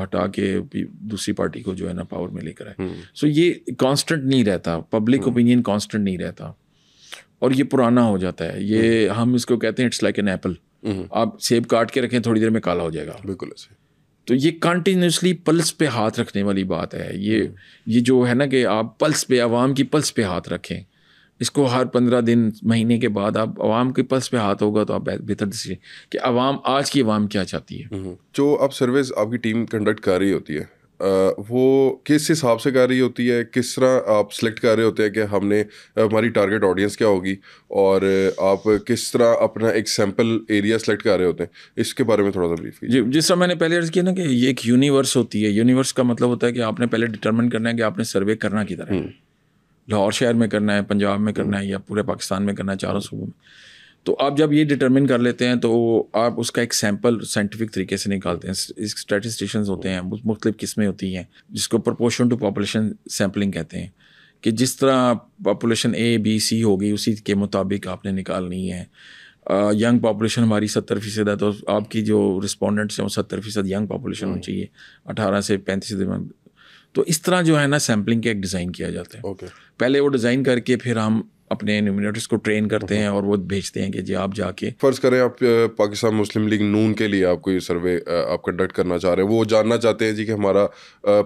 ہٹا کے دوسری پارٹی کو جو ہے نا پاور میں لے کر آئے. سو یہ کانسٹنٹ نہیں رہتا, پبلک اوپینین کانسٹنٹ نہیں رہتا, اور یہ پرانا ہو جاتا ہے. یہ ہم اس کو کہتے ہیں اٹس لائک این ایپل, آپ سیب کاٹ کے رکھیں تھوڑی دیر میں کالا ہو جائے گا, بالکل ایسے. تو یہ کنٹینیوسلی پلس پہ ہاتھ رکھنے والی بات ہے. یہ جو ہے نا کہ آپ پلس پہ, عوام کی پلس پہ ہاتھ رکھیں, اس کو ہر 15 دن مہینے کے بعد آپ عوام کے پلس پہ ہاتھ ہوگا تو آپ بہتر دیکھیں کہ عوام آج کی عوام کیا چاہتی ہے. جو آپ سروس آپ کی ٹیم کنڈکٹ کر رہی ہوتی ہے وہ کس حساب سے کر رہی ہوتی ہے, کس طرح آپ سلیکٹ کر رہے ہوتے ہیں کہ ہم نے ہماری ٹارگیٹ آڈینس کیا ہوگی, اور آپ کس طرح اپنا ایک سیمپل ایریا سلیکٹ کر رہے ہوتے ہیں, اس کے بارے میں تھوڑا سا بریف کیجیے. جس طرح میں نے پہلے عرض کیا نا کہ یہ ایک یونیورس ہوتی ہے. یونیورس کا مطلب ہوتا ہے کہ آپ نے پہلے ڈٹرمن کرنا ہے کہ آپ نے سروے کرنا کدھر ہے, لاہور شہر میں کرنا ہے, پنجاب میں کرنا ہے, یا پورے پاکستان میں کرنا ہے, چاروں صوبوں میں. تو آپ جب یہ ڈٹرمن کر لیتے ہیں تو آپ اس کا ایک سیمپل سائنٹیفک طریقے سے نکالتے ہیں. اسٹیٹسٹیشنز ہوتے ہیں, مختلف قسمیں ہوتی ہیں, جس کو پرپورشن ٹو پاپولیشن سیمپلنگ کہتے ہیں, کہ جس طرح پاپولیشن A B C ہوگی اسی کے مطابق آپ نے نکالنی ہے. ینگ پاپولیشن ہماری 70% ہے, تو آپ کی جو رسپونڈنٹس ہیں وہ 70% ینگ پاپولیشن ہونی چاہیے, 18 سے 35. تو اس طرح جو ہے نا سیمپلنگ کا ایک ڈیزائن کیا جاتا ہے. پہلے وہ ڈیزائن کر کے پھر ہم اپنے انومینیٹرس کو ٹرین کرتے ہیں اور وہ بھیجتے ہیں کہ جی آپ جا کے. فرض کریں آپ پاکستان مسلم لیگ نون کے لیے آپ کو یہ سروے آپ کنڈکٹ کرنا چاہ رہے ہیں, وہ جاننا چاہتے ہیں جی کہ ہمارا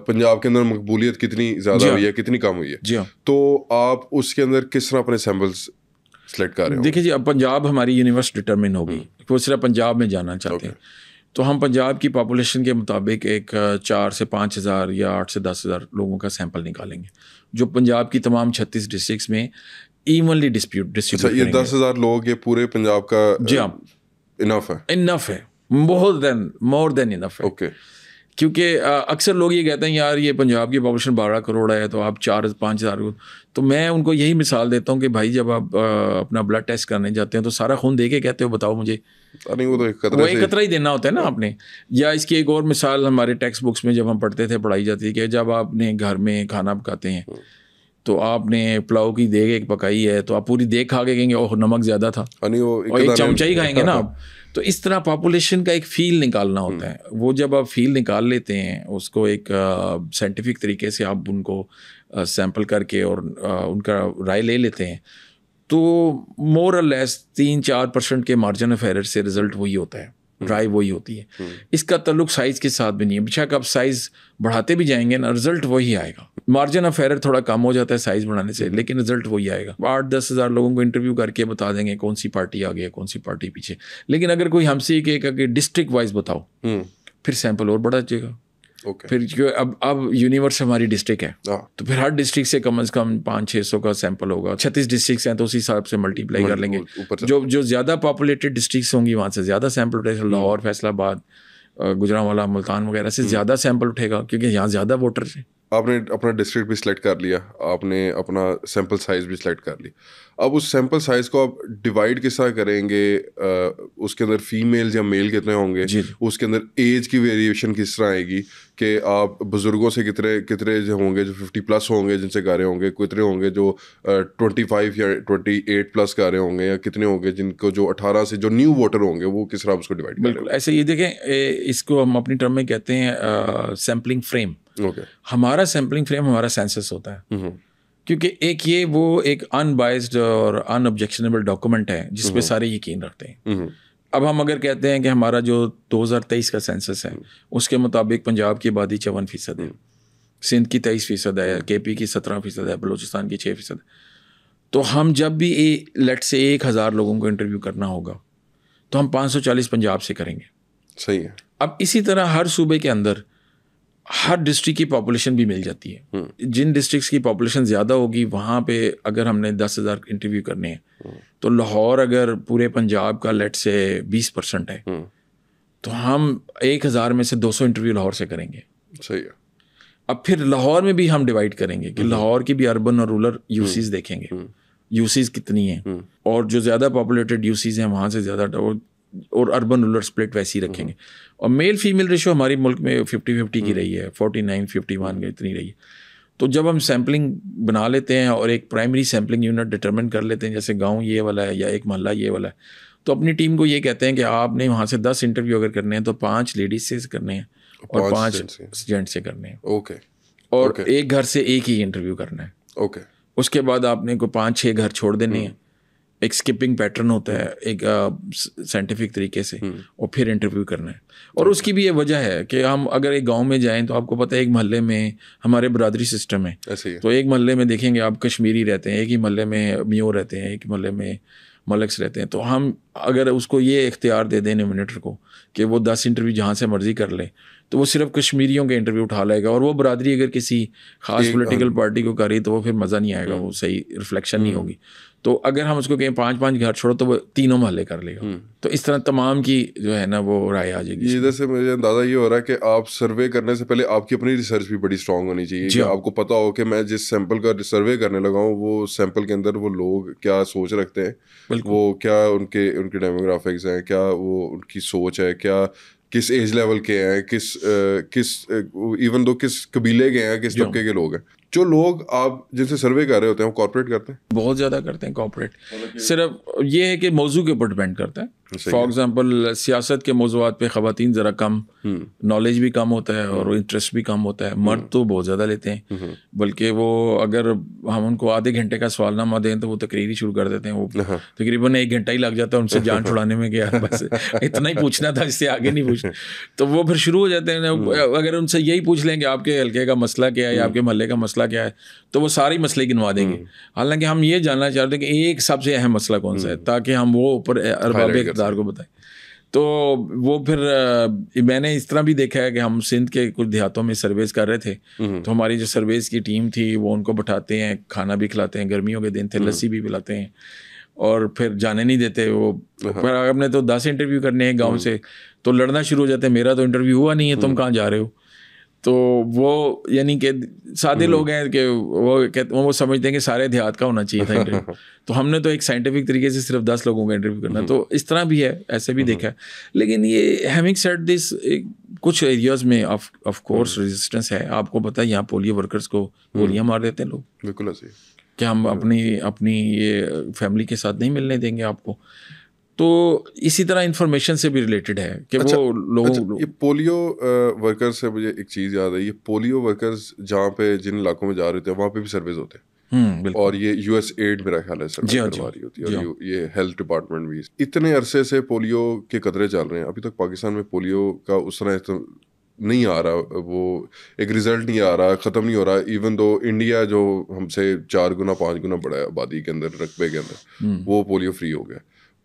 پنجاب کے اندر مقبولیت کتنی زیادہ ہوئی ہے, کتنی کم ہوئی ہے, جی ہاں, تو آپ اس کے اندر کس طرح اپنے سیمپلس سلیکٹ کر رہے ہیں؟ دیکھیے جی, اب پنجاب ہماری یونیورس ڈٹرمن ہوگی, وہ صرف پنجاب میں جانا چاہتے ہیں, تو ہم پنجاب کی پاپولیشن کے مطابق ایک 4 سے 5 ہزار یا 8 سے 10 ہزار لوگوں کا سیمپل نکالیں گے جو پنجاب کی تمام 36 ڈسٹرکٹس میں ایونلی ڈسٹریبیوٹ. یہ 10,000 لوگ یہ پورے پنجاب کا جی ہاں انف ہے؟ انف ہے, مور دین انف ہے. اوکے, کیونکہ اکثر لوگ یہ کہتے ہیں یار یہ پنجاب کی پاپولیشن 12 کروڑ ہے تو آپ 4-5 ہزار, تو میں ان کو یہی مثال دیتا ہوں کہ بھائی جب آپ اپنا بلڈ ٹیسٹ کرنے جاتے ہیں تو سارا خون دے کے کہتے ہو بتاؤ مجھے, نہیں وہ تو ایک قطرہ ہی دینا ہوتا ہے نا آپ نے. یا اس کی ایک اور مثال ہمارے ٹیکسٹ بکس میں جب ہم پڑھتے تھے پڑھائی جاتی ہے کہ جب آپ نے گھر میں کھانا پکاتے ہیں تو آپ نے پلاؤ کی دیگ ایک پکائی ہے تو آپ پوری دیگ کھا کے کہیں گے اوہ نمک زیادہ تھا, اور ایک چمچہ ہی کھائیں گے نا آپ. تو اس طرح پاپولیشن کا ایک فیل نکالنا ہوتا ہے, وہ جب آپ فیل نکال لیتے ہیں اس کو ایک سائنٹیفک طریقے سے آپ ان کو سیمپل کر کے اور ان کا رائے لے لیتے ہیں, تو مور اور لیس 3-4% کے مارجن آف ایرر سے رزلٹ وہی ہوتا ہے, رائے وہی ہوتی ہے. اس کا تعلق سائز کے ساتھ بھی نہیں ہے, بیشک آپ سائز بڑھاتے بھی جائیں گے نا رزلٹ وہی آئے گا. مارجن آف ایرر تھوڑا کم ہو جاتا ہے سائز بڑھانے سے, لیکن رزلٹ وہی آئے گا. 8-10 ہزار لوگوں کو انٹرویو کر کے بتا دیں گے کون سی پارٹی آگے ہے کون سی پارٹی پیچھے. لیکن اگر کوئی ہم سے کہے کہ ڈسٹرکٹ وائز بتاؤ, پھر سیمپل اور بڑھا جائے گا. پھر اب یونیورس ہماری ڈسٹرکٹ ہے تو پھر ہر ڈسٹرکٹ سے کم از کم 500-600 کا سیمپل ہوگا. 36 ڈسٹرکٹس ہیں تو اسی حساب سے ملٹیپلائی کر لیں گے. جو زیادہ پاپولیٹڈ ڈسٹرکٹس ہوں گی وہاں سے زیادہ سیمپل اٹھے گا. لاہور, فیصل آباد, گجرانوالا, ملتان وغیرہ سے زیادہ سیمپل اٹھے گا کیونکہ یہاں زیادہ ووٹرز ہیں. آپ نے اپنا ڈسٹرکٹ بھی سلیکٹ کر لیا, آپ نے اپنا سیمپل سائز بھی سلیکٹ کر لی. اب اس سیمپل سائز کو آپ ڈیوائڈ کس طرح کریں گے؟ اس کے اندر فیمیل یا میل کتنے ہوں گے؟ اس کے اندر ایج کی ویریشن کس طرح آئے گی کہ آپ بزرگوں سے کتنے جو ہوں گے جو 50+ ہوں گے جن سے گا رہے ہوں گے, کتنے ہوں گے جو 25 یا 28+ گا رہے ہوں گے, یا کتنے ہوں گے جن کو جو 18 سے جو نیو ووٹر ہوں گے, وہ کس طرح اس کو ڈیوائڈ کریں؟ بالکل ایسے. یہ دیکھیں اس کو ہم اپنی ٹرم میں کہتے ہیں سیمپلنگ فریم. ہمارا سیمپلنگ فریم ہمارا سینسس ہوتا ہے, کیونکہ ایک یہ وہ ایک ان بائزڈ اور ان آبجیکشنیبل ڈاکومنٹ ہے جس پہ سارے یقین رکھتے ہیں. اب ہم اگر کہتے ہیں کہ ہمارا جو 2023 کا سینسس ہے اس کے مطابق پنجاب کی آبادی 54% ہے, سندھ کی 23% ہے, کے پی کی 17% ہے, بلوچستان کی 6%. تو ہم جب بھی لیٹ سے 1000 لوگوں کو انٹرویو کرنا ہوگا تو ہم 540 پنجاب سے کریں گے. صحیح ہے. اب اسی طرح ہر صوبے کے اندر ہر ڈسٹرکٹ کی پاپولیشن بھی مل جاتی ہے. جن ڈسٹرکٹس کی پاپولیشن زیادہ ہوگی وہاں پہ اگر ہم نے 10,000 انٹرویو کرنے ہیں تو لاہور اگر پورے پنجاب کا لیٹ سے 20% ہے تو ہم 1000 میں سے 200 انٹرویو لاہور سے کریں گے. صحیح ہے. اب پھر لاہور میں بھی ہم ڈیوائڈ کریں گے کہ لاہور کی بھی اربن اور رورل یوسیز دیکھیں گے, یوسیز کتنی ہیں, اور جو زیادہ پاپولیٹڈ یوسیز ہیں وہاں سے زیادہ, اور اربن رورل اسپلٹ ویسی رکھیں گے. اور میل فیمیل ریشو ہماری ملک میں 50-50 کی رہی ہے, 49-51 کی اتنی رہی ہے. تو جب ہم سیمپلنگ بنا لیتے ہیں اور ایک پرائمری سیمپلنگ یونٹ ڈٹرمن کر لیتے ہیں, جیسے گاؤں یہ والا ہے یا ایک محلہ یہ والا ہے, تو اپنی ٹیم کو یہ کہتے ہیں کہ آپ نے وہاں سے 10 انٹرویو اگر کرنے ہیں تو 5 لیڈیز سے کرنے ہیں اور 5 جینٹ سے کرنے ہیں. اوکے. اور ایک گھر سے ایک ہی انٹرویو کرنا ہے. اوکے. اس کے بعد آپ نے کو 5-6 گھر چھوڑ دینے ہیں. ایک اسکپنگ پیٹرن ہوتا ہے ایک سائنٹیفک طریقے سے, اور پھر انٹرویو کرنا ہے. اور اس کی بھی یہ وجہ ہے کہ ہم اگر ایک گاؤں میں جائیں تو آپ کو پتہ ہے ایک محلے میں ہمارے برادری سسٹم ہے, تو ایک محلے میں دیکھیں گے آپ کشمیری رہتے ہیں, ایک ہی محلے میں میو رہتے ہیں, ایک محلے میں ملکس رہتے ہیں. تو ہم اگر اس کو یہ اختیار دے دیں نومینیٹر کو کہ وہ 10 انٹرویو جہاں سے مرضی کر لے, تو وہ صرف کشمیریوں کے انٹرویو اٹھا لے گا, اور وہ برادری اگر کسی خاص پولیٹیکل پارٹی کو کری تو وہ پھر مزہ نہیں آئے گا, وہ صحیح ریفلیکشن نہیں ہوگی. تو اگر ہم اس کو کہیں 5-5 گھر چھوڑو تو وہ تینوں محلے کر لے گا. تو اس طرح تمام کی جو ہے نا وہ رائے آ جائے گی. ادھر سے مجھے اندازہ یہ ہو رہا ہے کہ آپ سروے کرنے سے پہلے آپ کی اپنی ریسرچ بھی بڑی اسٹرانگ ہونی چاہیے, کہ آپ کو پتا ہو کہ میں جس سیمپل کا سروے کرنے لگا ہوں وہ سیمپل کے اندر وہ لوگ کیا سوچ رکھتے ہیں, وہ کیا ان کے ڈیموگرافکس ہیں, کیا وہ ان کی سوچ ہے, کیا کس ایج لیول کے ہیں, کس ایون دو کس قبیلے کے ہیں, کس طبقے کے لوگ ہیں. جو لوگ آپ جن سے سروے کر رہے ہوتے ہیں وہ کارپوریٹ کرتے ہیں, بہت زیادہ کرتے ہیں کارپوریٹ. صرف یہ ہے کہ موضوع کے اوپر ڈپینڈ کرتا ہے. فار ایگزامپل سیاست کے موضوعات پہ خواتین ذرا کم، نالج بھی کم ہوتا ہے اور انٹرسٹ بھی کم ہوتا ہے. مرد تو بہت زیادہ لیتے ہیں، بلکہ وہ اگر ہم ان کو آدھے گھنٹے کا سوال نامہ دیں تو وہ تقریر ہی شروع کر دیتے ہیں. وہ تقریباً 1 گھنٹہ ہی لگ جاتا ہے ان سے جان چھڑانے میں کہ بس اتنا ہی پوچھنا تھا، اس سے آگے نہیں پوچھنا. تو وہ پھر شروع ہو جاتے ہیں. اگر ان سے یہی پوچھ لیں کہ آپ کے حلقے کا مسئلہ کیا ہے یا آپ کے محلے کا مسئلہ کیا ہے تو وہ ساری مسئلے گنوا دیں گے. حالانکہ ہم یہ جاننا چاہتے ہیں کہ ایک سب سے اہم مسئلہ کون سا ہے، تاکہ ہم وہ اوپر ارباب اقتدار کو بتائیں. تو وہ پھر میں نے اس طرح بھی دیکھا ہے کہ ہم سندھ کے کچھ دیہاتوں میں سرویز کر رہے تھے، تو ہماری جو سرویز کی ٹیم تھی وہ ان کو بٹھاتے ہیں، کھانا بھی کھلاتے ہیں، گرمیوں کے دن تھے لسی بھی پلاتے ہیں، اور پھر جانے نہیں دیتے. وہ پھر ہم نے تو 10 انٹرویو کرنے ہیں گاؤں سے، تو لڑنا شروع ہو جاتے ہیں، میرا تو انٹرویو ہوا نہیں ہے، تم کہاں جا رہے ہو. تو وہ یعنی کہ سادے لوگ ہیں کہ وہ سمجھتے ہیں کہ سارے دیہات کا ہونا چاہیے تھا انٹرویو. تو ہم نے تو ایک سائنٹیفک طریقے سے صرف 10 لوگوں کا انٹرویو کرنا. تو اس طرح بھی ہے، ایسے بھی دیکھا ہے. لیکن یہ ہیونگ سیڈ دس، کچھ ایریاز میں آف کورس ریزسٹنس ہے. آپ کو پتہ ہے یہاں پولیو ورکرز کو گولیاں مار دیتے ہیں لوگ. بالکل ایسے کہ ہم اپنی یہ فیملی کے ساتھ نہیں ملنے دیں گے آپ کو. تو اسی طرح انفارمیشن سے بھی ریلیٹڈ ہے کہ وہ لوگوں. یہ پولیو ورکر سے مجھے ایک چیز یاد ہے، یہ پولیو ورکرز جہاں پہ جن علاقوں میں جا رہے ہوتے ہیں وہاں پہ بھی سرویز ہوتے ہیں، اور یہ یو ایس ایڈ میرا خیال ہے سروے کروا رہی ہوتی ہے، اور یہ ہیلتھ ڈپارٹمنٹ بھی. اتنے عرصے سے پولیو کے قطرے چل رہے ہیں، ابھی تک پاکستان میں پولیو کا اس طرح نہیں آ رہا، وہ ایک رزلٹ نہیں آ رہا، ختم نہیں ہو رہا. ایون دو انڈیا جو ہم سے 4 گنا 5 گنا بڑا ہے آبادی کے اندر، رقبے کے اندر، وہ پولیو فری ہو گیا.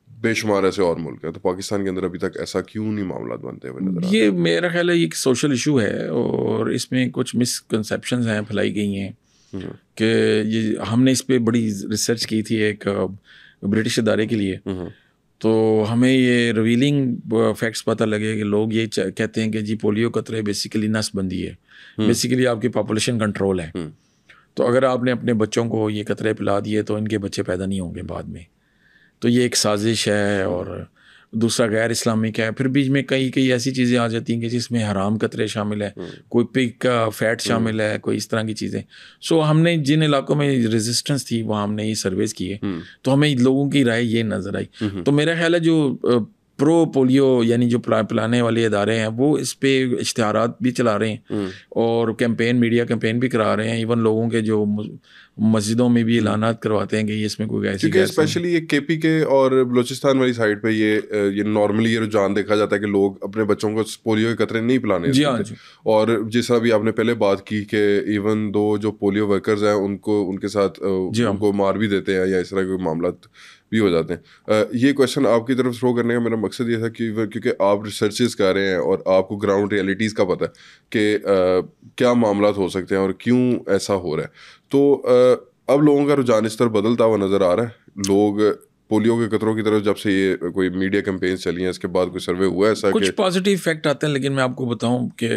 بے شمار ایسے اور ملک ہیں، تو پاکستان کے اندر ابھی تک ایسا کیوں نہیں معاملات بنتے ہوئے نظر آ رہے ہیں؟ یہ میرا خیال ہے ایک سوشل ایشو ہے، اور اس میں کچھ مسکنسیپشنز ہیں پھیلائی گئی ہیں کہ یہ ہم نے اس پہ بڑی ریسرچ کی تھی ایک برٹش ادارے کے لیے. تو ہمیں یہ ریویلنگ فیکٹس پتہ لگے کہ لوگ یہ کہتے ہیں کہ جی پولیو قطرے بیسیکلی نس بندی ہے، بیسیکلی آپ کی پاپولیشن کنٹرول ہے. تو اگر آپ نے اپنے بچوں کو یہ قطرے پلا دیے تو ان کے بچے پیدا نہیں ہوں گے بعد میں. تو یہ ایک سازش ہے، اور دوسرا غیر اسلامک ہے. پھر بیچ میں کئی ایسی چیزیں آ جاتی ہیں کہ جس میں حرام قطرے شامل ہیں، کوئی پگ کا فیٹ شامل ہے، کوئی اس طرح کی چیزیں. سو ہم نے جن علاقوں میں ریزسٹنس تھی وہاں ہم نے یہ سرویز کیے، تو ہمیں لوگوں کی رائے یہ نظر آئی. تو میرا خیال ہے جو پرو پولیو یعنی جو پلانے والے ادارے ہیں وہ اس پہ اشتہارات بھی چلا رہے ہیں، اور کیمپین، میڈیا کیمپین بھی کرا رہے ہیں. ایون لوگوں کے جو مسجدوں میں بھی اعلانات کرواتے ہیں کہ یہ اس میں کوئی ایسی، کیونکہ اسپیشلی یہ کے پی کے اور بلوچستان والی سائڈ پہ یہ نارملی یہ رجحان دیکھا جاتا ہے کہ لوگ اپنے بچوں کو پولیو کے قطرے نہیں پلانے دیتے. اور جس طرح بھی آپ نے پہلے بات کی کہ ایون دو جو پولیو ورکرز ہیں ان کے ساتھ ان کو مار بھی دیتے ہیں یا اس طرح کے معاملات بھی ہو جاتے ہیں. یہ کویشچن آپ کی طرف تھرو کرنے کا میرا مقصد یہ تھا کہ کیونکہ آپ ریسرچز کر رہے ہیں اور آپ کو گراؤنڈ ریئلٹیز کا پتہ ہے کہ کیا معاملات ہو سکتے ہیں اور کیوں ایسا ہو رہا ہے. تو اب لوگوں کا رجحان اس طرح بدلتا ہوا نظر آ رہا ہے. لوگ پولیو کے قطروں کی طرف جب سے یہ کوئی میڈیا کیمپینز چلی ہیں اس کے بعد کوئی سروے ہوا ہے ایسا؟ کچھ پازیٹیو افیکٹ آتے ہیں، لیکن میں آپ کو بتاؤں کہ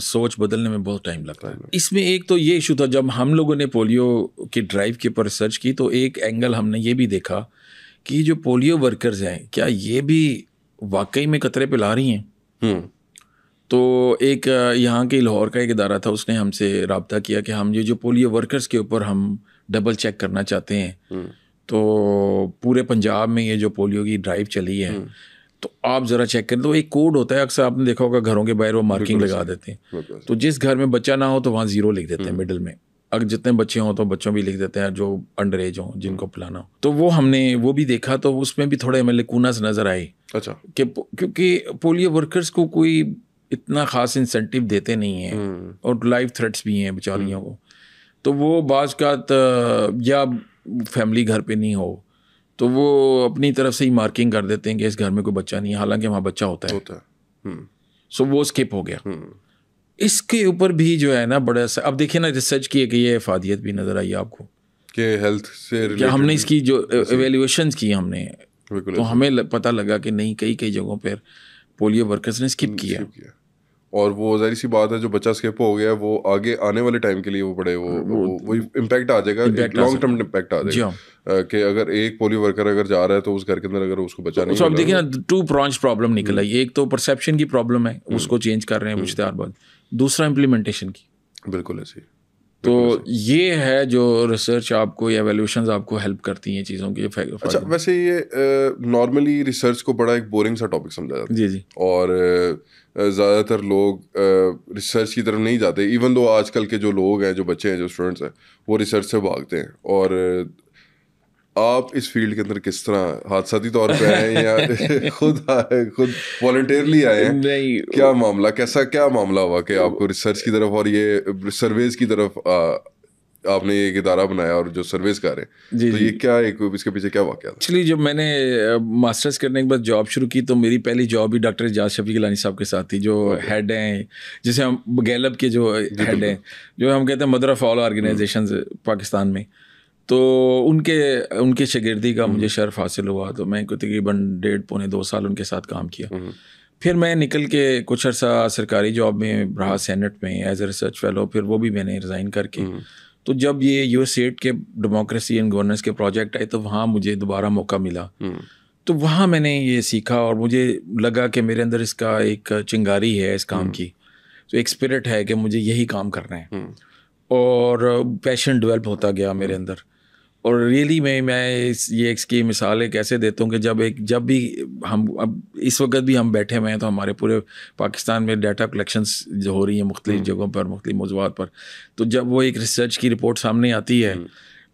سوچ بدلنے میں بہت ٹائم لگتا ہے. اس میں ایک تو یہ ایشو تھا جب ہم لوگوں نے پولیو کی ڈرائیو کے اوپر ریسرچ کی، تو ایک اینگل ہم نے یہ بھی دیکھا کہ جو پولیو ورکرز ہیں کیا یہ بھی واقعی میں قطرے پلا رہی ہیں. تو ایک یہاں کے لاہور کا ایک ادارہ تھا، اس نے ہم سے رابطہ کیا کہ ہم یہ جو پولیو ورکرز کے اوپر ہم ڈبل چیک کرنا چاہتے ہیں. تو پورے پنجاب میں یہ جو پولیو کی ڈرائیو چلی ہے تو آپ ذرا چیک کریں. تو ایک کوڈ ہوتا ہے، اکثر آپ نے دیکھا ہوگا گھروں کے باہر وہ مارکنگ لگا دیتے ہیں. تو جس گھر میں بچہ نہ ہو تو وہاں 0 لکھ دیتے ہیں مڈل میں. اگر جتنے بچے ہوں تو بچوں بھی لکھ دیتے ہیں جو انڈر ایج ہوں جن کو پلانا ہو. تو وہ ہم نے وہ بھی دیکھا، تو اس میں بھی تھوڑے ہمیں لکونس نظر آئے. اچھا، کہ کیونکہ پولیو ورکرز کو کوئی اتنا خاص انسینٹیو دیتے نہیں ہیں، اور لائف تھریٹس بھی ہیں بیچاریوں کو. تو وہ بعض کا یا فیملی گھر پہ نہیں ہو تو وہ اپنی طرف سے ہی مارکنگ کر دیتے ہیں کہ اس گھر میں کوئی بچہ نہیں ہے، حالانکہ وہاں بچہ ہوتا ہے. سو وہ اسکپ ہو گیا. اس کے اوپر بھی جو ہے نا بڑا اب دیکھیں نا ریسرچ کی ہے کہ یہ افادیت بھی نظر آئی آپ کو کہ ہیلتھ سے ہم نے اس کی جو ایویلیویشنز کی ہم نے، تو ہمیں پتہ لگا کہ نہیں کئی جگہوں پر پولیو ورکرز نے اسکپ کیا. اور وہ ظاہر سی بات ہے جو بچہ اسکپ ہو گیا وہ آگے آنے والے ٹائم کے لیے وہ بڑے وہ امپیکٹ آ جائے گا، لانگ ٹرم امپیکٹ آ جائے گا کہ اگر ایک پولیو ورکر اگر جا رہا ہے تو اس گھر کے اندر اگر اس کو بچہ نہیں. تو اب دیکھیں نا 2 پرانچ پرابلم نکل آئی. ایک تو پرسیپشن کی پرابلم ہے، اس کو چینج کر رہے ہیں اشتہار بعد. دوسرا امپلیمنٹیشن کی. بالکل ایسے تو یہ ہے جو ریسرچ آپ کو یا ایویلیوشنز آپ کو ہیلپ کرتی ہیں چیزوں کی. اچھا ویسے یہ نارملی ریسرچ کو بڑا ایک بورنگ سا ٹاپک سمجھا جاتا ہے. جی جی. اور زیادہ تر لوگ ریسرچ کی طرف نہیں جاتے، ایون دو آج کل کے جو لوگ ہیں، جو بچے ہیں، جو اسٹوڈنٹس ہیں، وہ ریسرچ سے بھاگتے ہیں. اور آپ اس فیلڈ کے اندر کس طرح حادثاتی طور پہ آئے ہیں یا خود والنٹیئرلی آئے ہیں؟ نہیں، کیا معاملہ، کیا معاملہ ہوا کہ آپ کو ریسرچ کی طرف اور یہ سرویز کی طرف آپ نے ایک ادارہ بنایا اور جو سرویز کر رہے ہیں؟ جی تو یہ کیا اس کے پیچھے کیا واقعہ تھا؟ ایکچولی جب میں نے ماسٹرز کرنے کے بعد جاب شروع کی تو میری پہلی جاب بھی ڈاکٹر اعجاز شفیع گیلانی صاحب کے ساتھ تھی، جو ہیڈ ہیں، جسے ہم گیلپ کے جو ہیڈ ہیں، جو ہم کہتے ہیں mother of all organizations Pakistan میں. تو ان کے شاگردی کا مجھے شرف حاصل ہوا. تو میں تقریباً 1.5-2 سال ان کے ساتھ کام کیا. پھر میں نکل کے کچھ عرصہ سرکاری جاب میں رہا، سینٹ میں ایز اے ریسرچ فیلو. پھر وہ بھی میں نے ریزائن کر کے، تو جب یہ US8 کے ڈیموکریسی اینڈ گورننس کے پروجیکٹ آئے تو وہاں مجھے دوبارہ موقع ملا. تو وہاں میں نے یہ سیکھا اور مجھے لگا کہ میرے اندر اس کا ایک چنگاری ہے اس کام کی، تو ایک اسپرٹ ہے کہ مجھے یہی کام کرنا ہے. اور پیشن ڈیولپ ہوتا گیا میرے اندر. اور ریئلی میں اس کی مثال ایک ایسے دیتا ہوں کہ جب بھی ہم اب اس وقت بھی ہم بیٹھے ہوئے ہیں تو ہمارے پورے پاکستان میں ڈیٹا کلیکشنز جو ہو رہی ہیں مختلف جگہوں پر، مختلف موضوعات پر، تو جب وہ ایک ریسرچ کی رپورٹ سامنے آتی ہے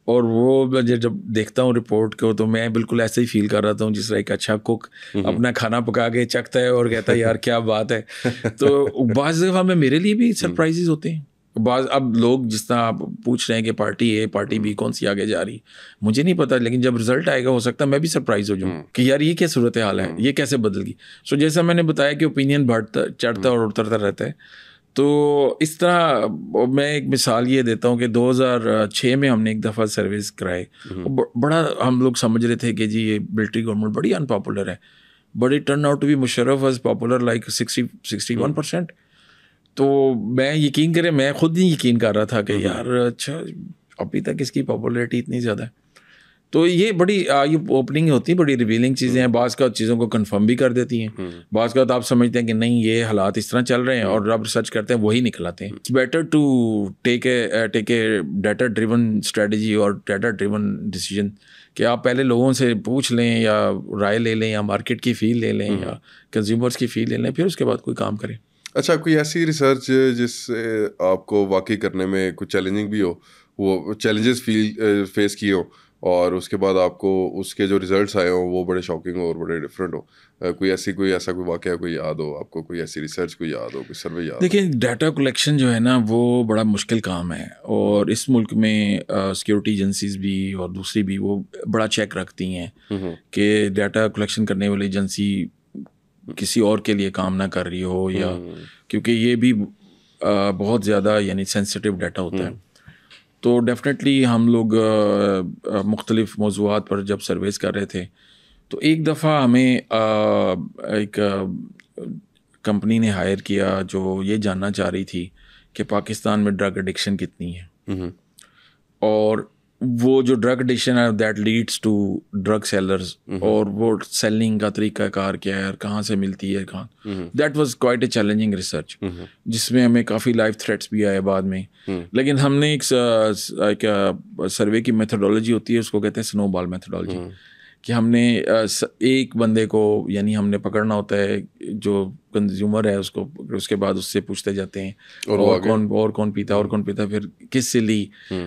اور وہ جب دیکھتا ہوں رپورٹ کو، تو میں بالکل ایسے ہی فیل کر رہا ہوں جس طرح ایک اچھا کوک اپنا کھانا پکا کے چکھتا ہے اور کہتا ہے یار کیا بات ہے. تو بعض دفعہ میں میرے لیے بھی سرپرائزز ہوتے ہیں. اب لوگ جس طرح آپ پوچھ رہے ہیں کہ پارٹی اے پارٹی بی کون سی آگے جا رہی، مجھے نہیں پتا، لیکن جب رزلٹ آئے گا ہو سکتا ہے میں بھی سرپرائز ہو جاؤں کہ یار یہ کیا صورت حال ہے، یہ کیسے بدل گئی. سو جیسا میں نے بتایا کہ اوپینین چڑھتا اور اترتا رہتا ہے. تو اس طرح میں ایک مثال یہ دیتا ہوں کہ 2006 میں ہم نے ایک دفعہ سروس کرائے. بڑا ہم لوگ سمجھ رہے تھے کہ جی یہ ملٹری گورنمنٹ بڑی ان پاپولر ہے، but it turn out to be Musharraf was popular like 61%. تو میں یقین کریں، میں خود نہیں یقین کر رہا تھا کہ یار اچھا ابھی تک اس کی پاپولیرٹی اتنی زیادہ ہے. تو یہ بڑی اوپننگ ہوتی ہیں، بڑی ریویلنگ چیزیں ہیں. بعض کا چیزوں کو کنفرم بھی کر دیتی ہیں، بعض کا آپ سمجھتے ہیں کہ نہیں یہ حالات اس طرح چل رہے ہیں، اور جب ریسرچ کرتے ہیں وہی نکلاتے ہیں. It's better to take a data driven strategy اور ڈیٹا ڈریون ڈیسیجن، کہ آپ پہلے لوگوں سے پوچھ لیں یا رائے لے لیں یا مارکیٹ کی فیل لے لیں یا کنزیومرس کی فیل لے لیں، پھر اس کے بعد کوئی کام کریں. اچھا کوئی ایسی ریسرچ جس سے آپ کو واقعی کرنے میں کچھ چیلنجنگ بھی ہو، وہ چیلنجز فیس کیے ہوں، اور اس کے بعد آپ کو اس کے جو ریزلٹس آئے ہوں وہ بڑے شاکنگ ہو اور بڑے ڈفرینٹ ہو، کوئی ایسا کوئی واقعہ کوئی یاد ہو آپ کو، کوئی ایسی ریسرچ کوئی یاد ہو، کوئی سروے یاد ہو؟ دیکھیں ڈیٹا کلیکشن جو ہے نا وہ بڑا مشکل کام ہے، اور اس ملک میں سیکورٹی ایجنسیز بھی اور دوسری بھی وہ بڑا چیک رکھتی ہیں کہ ڈیٹا کلیکشن کرنے والی ایجنسی کسی اور کے لیے کام نہ کر رہی ہو، یا کیونکہ یہ بھی بہت زیادہ یعنی سینسٹیو ڈیٹا ہوتا ہے. تو ڈیفینیٹلی ہم لوگ مختلف موضوعات پر جب سرویز کر رہے تھے تو ایک دفعہ ہمیں ایک کمپنی نے ہائر کیا جو یہ جاننا چاہ رہی تھی کہ پاکستان میں ڈرگ ایڈکشن کتنی ہے، اور وہ جو ڈرگ ایڈکشن ہے that leads to drug sellers, اور وہ سیلنگ کا طریقہ کار کیا ہے اور کہاں سے ملتی ہے کہاں. That was quite a challenging research, جس میں ہمیں کافی لائف تھریٹس بھی آئے بعد میں. لیکن ہم نے ایک سروے کی میتھڈولوجی ہوتی ہے، اس کو کہتے ہیں سنو بال میتھڈولوجی، کہ ہم نے ایک بندے کو یعنی ہم نے پکڑنا ہوتا ہے جو کنزیومر ہے، اس کو اس کے بعد اس سے پوچھتے جاتے ہیں اور کون پیتا، پھر کس سے لی،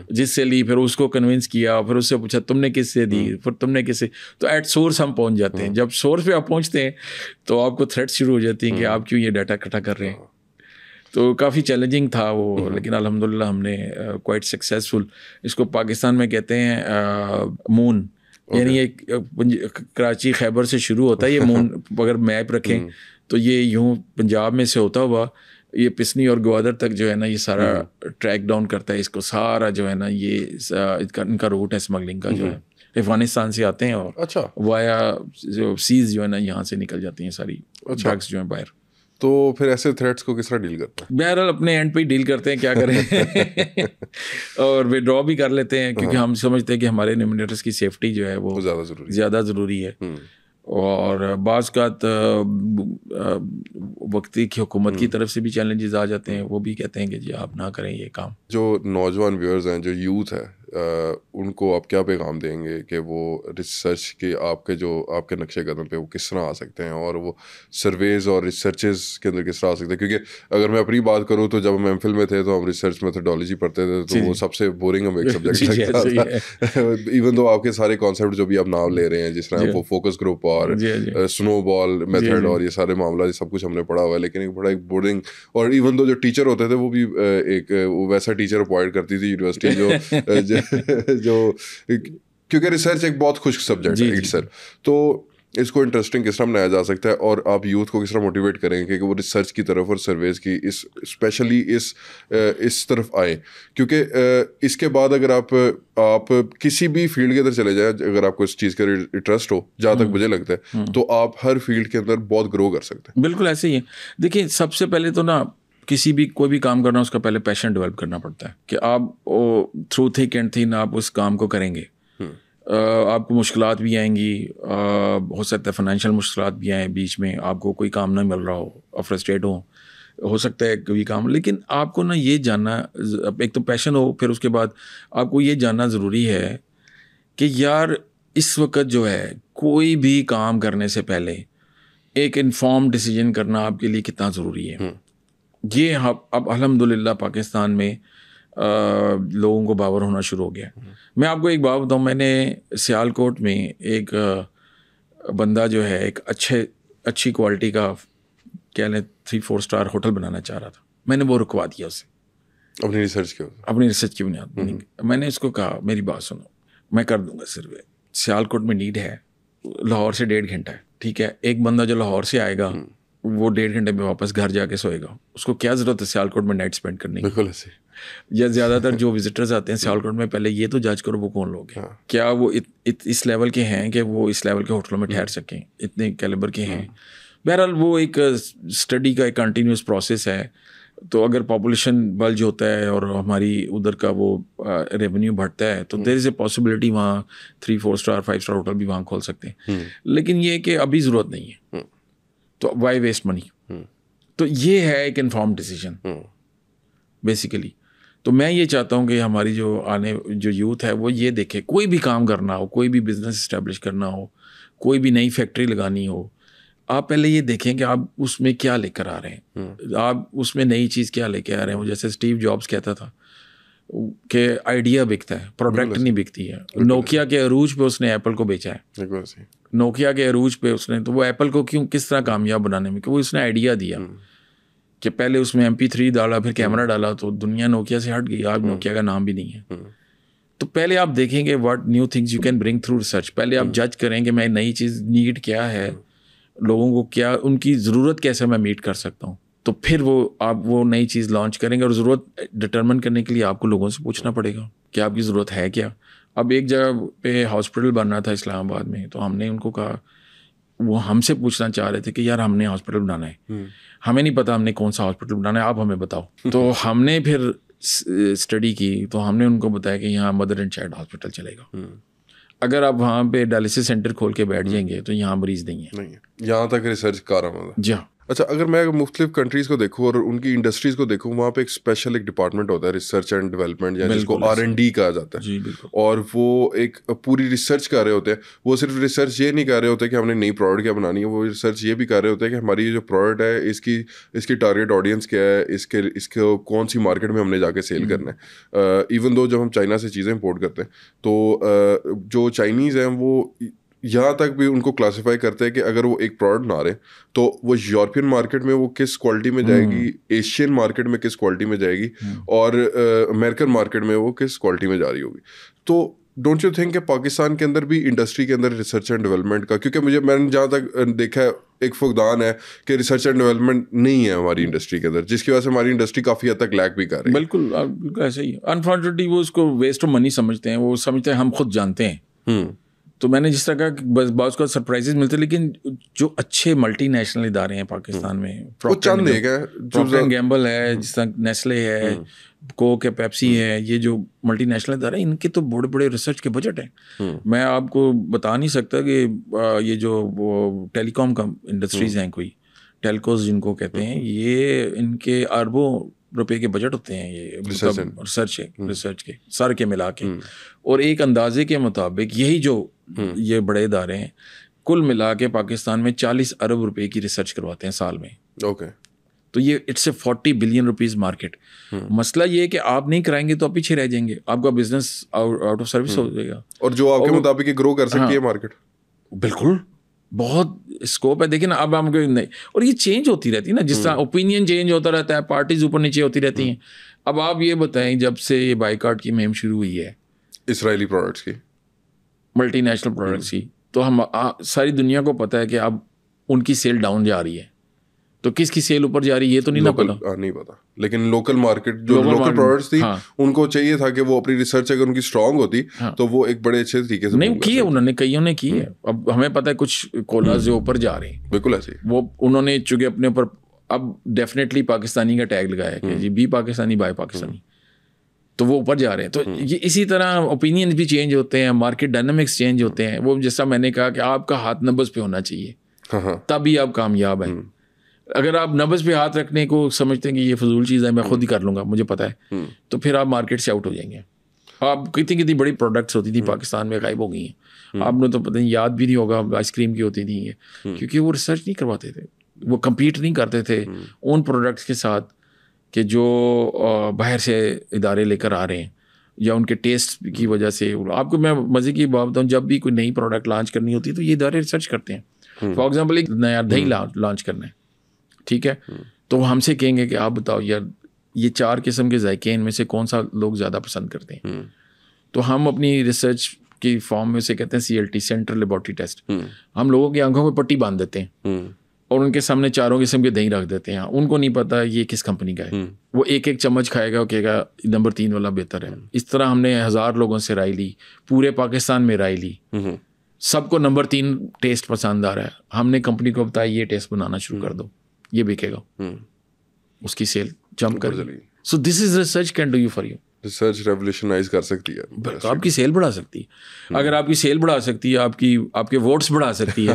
جس سے لی پھر اس کو کنونس کیا، پھر اس سے پوچھا تم نے کس سے دی، پھر تم نے کس سے. تو ایٹ سورس ہم پہنچ جاتے ہیں. جب سورس پہ آپ پہنچتے ہیں تو آپ کو تھریٹس شروع ہو جاتی ہیں کہ آپ کیوں یہ ڈیٹا اکٹھا کر رہے ہیں. تو کافی چیلنجنگ تھا وہ، لیکن الحمدللہ ہم نے کوائٹ سکسیزفل، اس کو پاکستان میں کہتے ہیں مون، یعنی ایک کراچی خیبر سے شروع ہوتا ہے یہ مون. اگر میپ رکھیں تو یہ یوں پنجاب میں سے ہوتا ہوا یہ پسنی اور گوادر تک جو ہے نا یہ سارا ٹریک ڈاؤن کرتا ہے اس کو سارا، جو ہے نا یہ ان کا روٹ ہے اسمگلنگ کا، جو ہے افغانستان سے آتے ہیں اور اچھا وایا جو سیز جو ہے نا یہاں سے نکل جاتی ہیں ساری ڈرگس جو ہیں باہر. تو پھر ایسے تھریٹس کو کس طرح ڈیل کرتے ہیں؟ بہرحال اپنے اینڈ پہ ہی ڈیل کرتے ہیں، کیا کریں اور وڈرا بھی کر لیتے ہیں، کیونکہ ہم سمجھتے ہیں کہ ہمارے نومینیٹرس کی سیفٹی جو ہے وہ زیادہ ضروری ہے. اور بعض اوقات وقتی کی حکومت کی طرف سے بھی چیلنجز آ جاتے ہیں, وہ بھی کہتے ہیں کہ جی آپ نہ کریں یہ کام. جو نوجوان ویورز ہیں, جو یوتھ ہے, ان کو آپ کیا پیغام دیں گے کہ وہ ریسرچ کے آپ کے نقشے قدم پہ وہ کس طرح آ سکتے ہیں, اور وہ سرویز اور ریسرچز کے اندر کس طرح آ سکتے ہیں؟ کیونکہ اگر میں اپنی بات کروں تو جب ہم ایم فل میں تھے تو ہم ریسرچ میتھڈالوجی پڑھتے تھے, تو وہ سب سے بورنگ ہم ایک سبجیکٹ لگتا تھا, ایون دو آپ کے سارے کانسیپٹ جو بھی آپ نام لے رہے ہیں, جس طرح وہ فوکس گروپ اور سنو بال میتھڈ اور یہ سارے معاملات, سب کچھ ہم نے پڑھا ہوا ہے, لیکن ایک بڑا ایک بورنگ, اور ایون دو جو ٹیچر ہوتے تھے وہ بھی ایک ویسا ٹیچر اپوائنٹ کرتی تھی یونیورسٹی جو کیونکہ ریسرچ ایک بہت خشک سبجیکٹ ہے اٹ سیلف. تو اس کو انٹرسٹنگ کس طرح بنایا جا سکتا ہے, اور آپ یوتھ کو کس طرح موٹیویٹ کریں گے کہ وہ ریسرچ کی طرف اور سرویز کی اسپیشلی اس طرف آئیں؟ کیونکہ اس کے بعد اگر آپ کسی بھی فیلڈ کے اندر چلے جائیں, اگر آپ کو اس چیز کا انٹرسٹ ہو, جہاں تک مجھے لگتا ہے, تو آپ ہر فیلڈ کے اندر بہت گرو کر سکتے ہیں. بالکل ایسے ہی ہے. دیکھیے سب سے پہلے تو نا کوئی بھی کام کرنا, اس کا پہلے پیشن ڈیولپ کرنا پڑتا ہے کہ آپ تھرو تھک اینڈ تھن آپ اس کام کو کریں گے. آپ کو مشکلات بھی آئیں گی, ہو سکتا ہے فائنینشیل مشکلات بھی آئیں بیچ میں, آپ کو کوئی کام نہ مل رہا ہو, آپ فرسٹریٹ ہو سکتا ہے کوئی کام, لیکن آپ کو نا یہ جاننا, ایک تو پیشن ہو, پھر اس کے بعد آپ کو یہ جاننا ضروری ہے کہ یار اس وقت جو ہے کوئی بھی کام کرنے سے پہلے ایک انفارم ڈیسیجن کرنا آپ کے لیے کتنا ضروری ہے. یہ اب الحمدللہ پاکستان میں لوگوں کو باور ہونا شروع ہو گیا. میں آپ کو ایک بات بتاؤں, میں نے سیالکوٹ میں ایک بندہ جو ہے ایک اچھی کوالٹی کا کیا لیں 3-4 اسٹار ہوٹل بنانا چاہ رہا تھا. میں نے وہ رکوا دیا اسے اپنی ریسرچ کی بنیاد. میں نے اس کو کہا میری بات سنو, میں کر دوں گا سروے, سیالکوٹ میں نیڈ ہے, لاہور سے 1.5 گھنٹہ ہے, ٹھیک ہے. ایک بندہ جو لاہور سے آئے گا وہ 1.5 گھنٹے میں واپس گھر جا کے سوئے گا, اس کو کیا ضرورت ہے سیالکوٹ میں نائٹ اسپینڈ کرنے کی. بالکل ایسے. یا زیادہ تر جو وزٹرز آتے ہیں سیالکوٹ میں, پہلے یہ تو جج کرو وہ کون لوگ ہیں, کیا وہ اس لیول کے ہیں کہ وہ اس لیول کے ہوٹلوں میں ٹھہر سکیں, اتنے کیلیبر کے ہیں. بہرحال وہ ایک اسٹڈی کا ایک کنٹینیوس پروسیس ہے. تو اگر پاپولیشن بلج ہوتا ہے اور ہماری ادھر کا وہ ریونیو بڑھتا ہے تو دیر از اے پاسبلٹی وہاں 3-4 اسٹار 5 اسٹار ہوٹل بھی وہاں کھول سکتے ہیں. لیکن یہ کہ ابھی ضرورت نہیں ہے, تو وائی ویسٹ منی. تو یہ ہے ایک انفارم ڈیسیجن بیسیکلی. تو میں یہ چاہتا ہوں کہ ہماری جو یوتھ ہے وہ یہ دیکھے, کوئی بھی کام کرنا ہو, کوئی بھی بزنس اسٹیبلش کرنا ہو, کوئی بھی نئی فیکٹری لگانی ہو, آپ پہلے یہ دیکھیں کہ آپ اس میں کیا لے کر آ رہے ہیں, آپ اس میں نئی چیز کیا لے کے آ رہے ہیں. جیسے اسٹیو جابس کہتا تھا کہ آئیڈیا بکتا ہے, پروڈکٹ نہیں بکتی ہے. نوکیا کے عروج پہ اس نے ایپل کو بیچا ہے, نوکیا کے عروج پہ اس نے, تو وہ ایپل کو کس طرح کامیاب بنانے میں, کہ وہ اس نے آئیڈیا دیا کہ پہلے اس میں MP3 ڈالا, پھر کیمرہ ڈالا, تو دنیا نوکیا سے ہٹ گئی. آج نوکیا کا نام بھی نہیں ہے. تو پہلے آپ دیکھیں گے what new things you can bring through research. پہلے آپ جج کریں کہ میں نئی چیز نیڈ کیا ہے, لوگوں کو کیا, ان کی ضرورت کیسے میں میٹ کر سکتا ہوں. تو پھر آپ وہ نئی چیز لانچ کریں گے. اور ضرورت ڈٹرمن کرنے کے لیے آپ کو لوگوں سے پوچھنا پڑے گا کہ آپ کی ضرورت ہے کیا. اب ایک جگہ پہ ہاسپٹل بننا تھا اسلام آباد میں, تو ہم نے ان کو کہا, وہ ہم سے پوچھنا چاہ رہے تھے کہ یار ہم نے ہاسپٹل بنانا ہے, ہمیں نہیں پتا ہم نے کون سا ہاسپٹل بنانا ہے, آپ ہمیں بتاؤ. تو ہم نے پھر اسٹڈی کی, تو ہم نے ان کو بتایا کہ یہاں مدر اینڈ چائلڈ ہاسپٹل چلے گا. اگر آپ وہاں پہ ڈائلسس سینٹر کھول کے بیٹھ جائیں گے تو یہاں مریض نہیں ہے, یہاں تک ریسرچ کارآمد ہے. جی ہاں. اچھا, اگر میں مختلف کنٹریز کو دیکھوں اور ان کی انڈسٹریز کو دیکھوں, وہاں پہ ایک اسپیشل ایک ڈپارٹمنٹ ہوتا ہے ریسرچ اینڈ ڈیولپمنٹ, یا جس کو R&D کہا جاتا ہے. جی بالکل. اور وہ ایک پوری ریسرچ کر رہے ہوتے ہیں. وہ صرف ریسرچ یہ نہیں کر رہے ہوتے کہ ہم نے نئی پروڈکٹ کیا بنانی ہے, وہ ریسرچ یہ بھی کر رہے ہوتے ہیں کہ ہماری جو پروڈکٹ ہے اس کی ٹارگیٹ آڈینس کیا ہے, اس کو کون سی مارکیٹ میں ہم نے جا کے سیل کرنا ہے. ایون دو جب ہم چائنا سے چیزیں امپورٹ کرتے ہیں تو جو چائنیز ہیں وہ یہاں تک بھی ان کو کلاسیفائی کرتے ہیں کہ اگر وہ ایک پروڈکٹ نہ رہے تو وہ یورپین مارکیٹ میں وہ کس کوالٹی میں جائے گی, ایشین مارکیٹ میں کس کوالٹی میں جائے گی, اور امریکن مارکیٹ میں وہ کس کوالٹی میں جا رہی ہوگی. تو ڈونٹ یو تھنک کہ پاکستان کے اندر بھی انڈسٹری کے اندر ریسرچ اینڈ ڈیولپمنٹ کا, کیونکہ میں نے جہاں تک دیکھا ہے ایک فقدان ہے کہ ریسرچ اینڈ ڈیولپمنٹ نہیں ہے ہماری انڈسٹری کے اندر, جس کی وجہ سے ہماری انڈسٹری کافی حد تک لیک بھی کر رہی ہے. بالکل ایسا ہی. انفارچونیٹلی وہ اس کو ویسٹ آف منی سمجھتے ہیں, وہ سمجھتے ہیں ہم خود جانتے ہیں. تو میں نے جس طرح کہا کہ بعض کو سرپرائزز ملتے، لیکن جو اچھے ملٹی نیشنل ادارے ہیں پاکستان میں، پروکٹر اینڈ گیمبل ہے، جس طرح نیسلے ہے، کوک ہے، پیپسی ہے، یہ جو ملٹی نیشنل ادارے ہیں، ان کے تو بڑے بڑے ریسرچ کے بجٹ ہیں. میں آپ کو بتا نہیں سکتا کہ یہ جو ٹیلی کام کا انڈسٹریز ہیں، کوئی ٹیلکوز جن کو کہتے ہیں، یہ ان کے اربوں روپے کے بجٹ ہوتے ہیں، یہ ریسرچ کے سر کے ملا کے. اور ایک اندازے کے مطابق یہی جو یہ بڑے ادارے ہیں کل ملا کے پاکستان میں 40 ارب روپے کی ریسرچ کرواتے ہیں سال میں. اوکے. تو یہ it's a 40 billion rupees market. مسئلہ یہ ہے کہ آپ نہیں کرائیں گے تو آپ پیچھے رہ جائیں گے، آپ کا بزنس آؤٹ آف سروس ہو جائے گا. اور جو آپ کے مطابق گرو کر سکتی ہے مارکیٹ، بالکل بہت اسکوپ ہے. دیکھیں نا اب ہم نہیں، اور یہ چینج ہوتی رہتی ہے نا، جس طرح اوپینین چینج ہوتا رہتا ہے، پارٹیز اوپر نیچے ہوتی رہتی ہیں. اب آپ یہ بتائیں، جب سے یہ بائیکاٹ کی مہم شروع ہوئی ہے اسرائیلی پروڈکٹس کی، ملٹی نیشنل پروڈکٹس کی، تو ہم ساری دنیا کو پتہ ہے کہ اب ان کی سیل ڈاؤن جا رہی ہے. تو کس کی سیل اوپر جا رہی ہے یہ تو نہیں پتا. لیکن لوکل مارکیٹ جو لوکل پروڈکٹس تھی ان کو چاہیے تھا کہ وہ اپنی ریسرچ اگر ان کی اسٹرانگ ہوتی تو وہ ایک بڑے اچھے طریقے سے نہیں کی ہے، انہوں نے کئیوں نے کی ہے. اب ہمیں پتہ ہے کچھ کولاز جو اوپر جا رہے ہیں، بالکل ایسے وہ انہوں نے چونکہ اپنے اوپر اب ڈیفینیٹلی پاکستانی کا ٹیگ لگایا کہ جی بی پاکستانی بائی پاکستانی، تو وہ اوپر جا رہے ہیں. تو یہ اسی طرح اوپینین بھی چینج ہوتے ہیں، مارکیٹ ڈائنامکس چینج ہوتے ہیں. وہ جیسا میں نے کہا کہ آپ کا ہاتھ نبض پہ ہونا چاہیے، تبھی آپ کامیاب ہیں. اگر آپ نبض پہ ہاتھ رکھنے کو سمجھتے ہیں کہ یہ فضول چیز ہے، میں خود ہی کر لوں گا، مجھے پتہ ہے، تو پھر آپ مارکیٹ سے آؤٹ ہو جائیں گے. آپ کتنی بڑی پروڈکٹس ہوتی تھی پاکستان میں غائب ہو گئی ہیں. آپ نے تو پتہ نہیں، یاد بھی نہیں ہوگا آئس کریم کی ہوتی تھیں یہ، کیونکہ وہ ریسرچ نہیں کرواتے تھے، وہ کمپیٹ نہیں کرتے تھے ان پروڈکٹس کے ساتھ کہ جو باہر سے ادارے لے کر آ رہے ہیں، یا ان کے ٹیسٹ کی وجہ سے. آپ کو میں مزے کی بات بتاؤں، جب بھی کوئی نئی پروڈکٹ لانچ کرنی ہوتی ہے تو یہ ادارے ریسرچ کرتے ہیں. فار ایگزامپل ایک نیا دہی لانچ کرنا ہے، ٹھیک ہے، تو وہ ہم سے کہیں گے کہ آپ بتاؤ یار یہ 4 قسم کے ذائقے ان میں سے کون سا لوگ زیادہ پسند کرتے ہیں. تو ہم اپنی ریسرچ کی فارم میں سے کہتے ہیں CLT، سینٹرل لیبارٹری ٹیسٹ. ہم لوگوں کی آنکھوں پہ پٹی باندھ دیتے ہیں اور ان کے سامنے 4 قسم کے دہی رکھ دیتے ہیں. ان کو نہیں پتا یہ کس کمپنی کا ہے. وہ ایک چمچ کھائے گا اور کہے گا نمبر 3 والا بہتر ہے. اس طرح ہم نے 1000 لوگوں سے رائے لی، پورے پاکستان میں رائے لی، سب کو نمبر 3 ٹیسٹ پسند آ رہا ہے. ہم نے کمپنی کو بتایا یہ ٹیسٹ بنانا شروع کر دو، یہ بکے گا، اس کی سیل جمپ کر گئی. So this is research can do you for you. Research revolutionize کر سکتی ہے، آپ کی سیل بڑھا سکتی ہے. اگر آپ کی سیل بڑھا سکتی ہے، آپ کے ووٹس بڑھا سکتی ہے.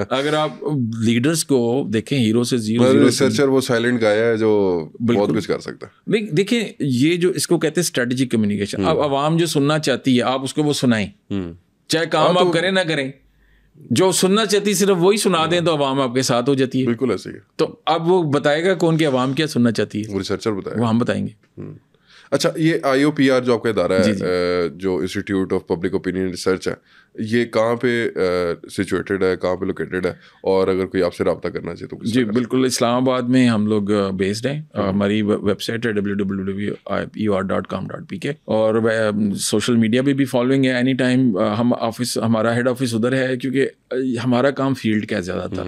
اگر آپ لیڈرز کو دیکھیں، ہیرو سے زیرو، ریسرچر وہ سائلنٹ گایا ہے جو بہت کچھ کر سکتا ہے. دیکھیں یہ جو اس کو کہتے ہیں اسٹریٹجک کمیونیکیشن. اب عوام جو سننا چاہتی ہے آپ اس کو وہ سنائیں، چاہے کام آپ کریں نہ کریں. جو سننا چاہتی صرف وہی سنا دیں تو عوام آپ کے ساتھ ہو جاتی ہے. بالکل ایسے ہی. تو اب وہ بتائے گا کون کہ عوام کیا سننا چاہتی ہے، وہ ریسرچر بتائے گا، وہ ہم بتائیں گے. اچھا، یہ IOPR جو آپ کا ادارہ ہے، جو institute of public opinion research ہے، یہ کہاں پہ سچویٹڈ ہے، کہاں پہ لوکیٹڈ ہے، اور اگر کوئی آپ سے رابطہ کرنا چاہے تو؟ جی بالکل، اسلام آباد میں ہم لوگ بیسڈ ہیں. ہماری ویب سائٹ ہے www.iopr.com.pk، اور سوشل میڈیا پہ بھی فالوئنگ ہے. اینی ٹائم ہمارا ہیڈ آفس ادھر ہے، کیونکہ ہمارا کام فیلڈ کا ہے زیادہ تر.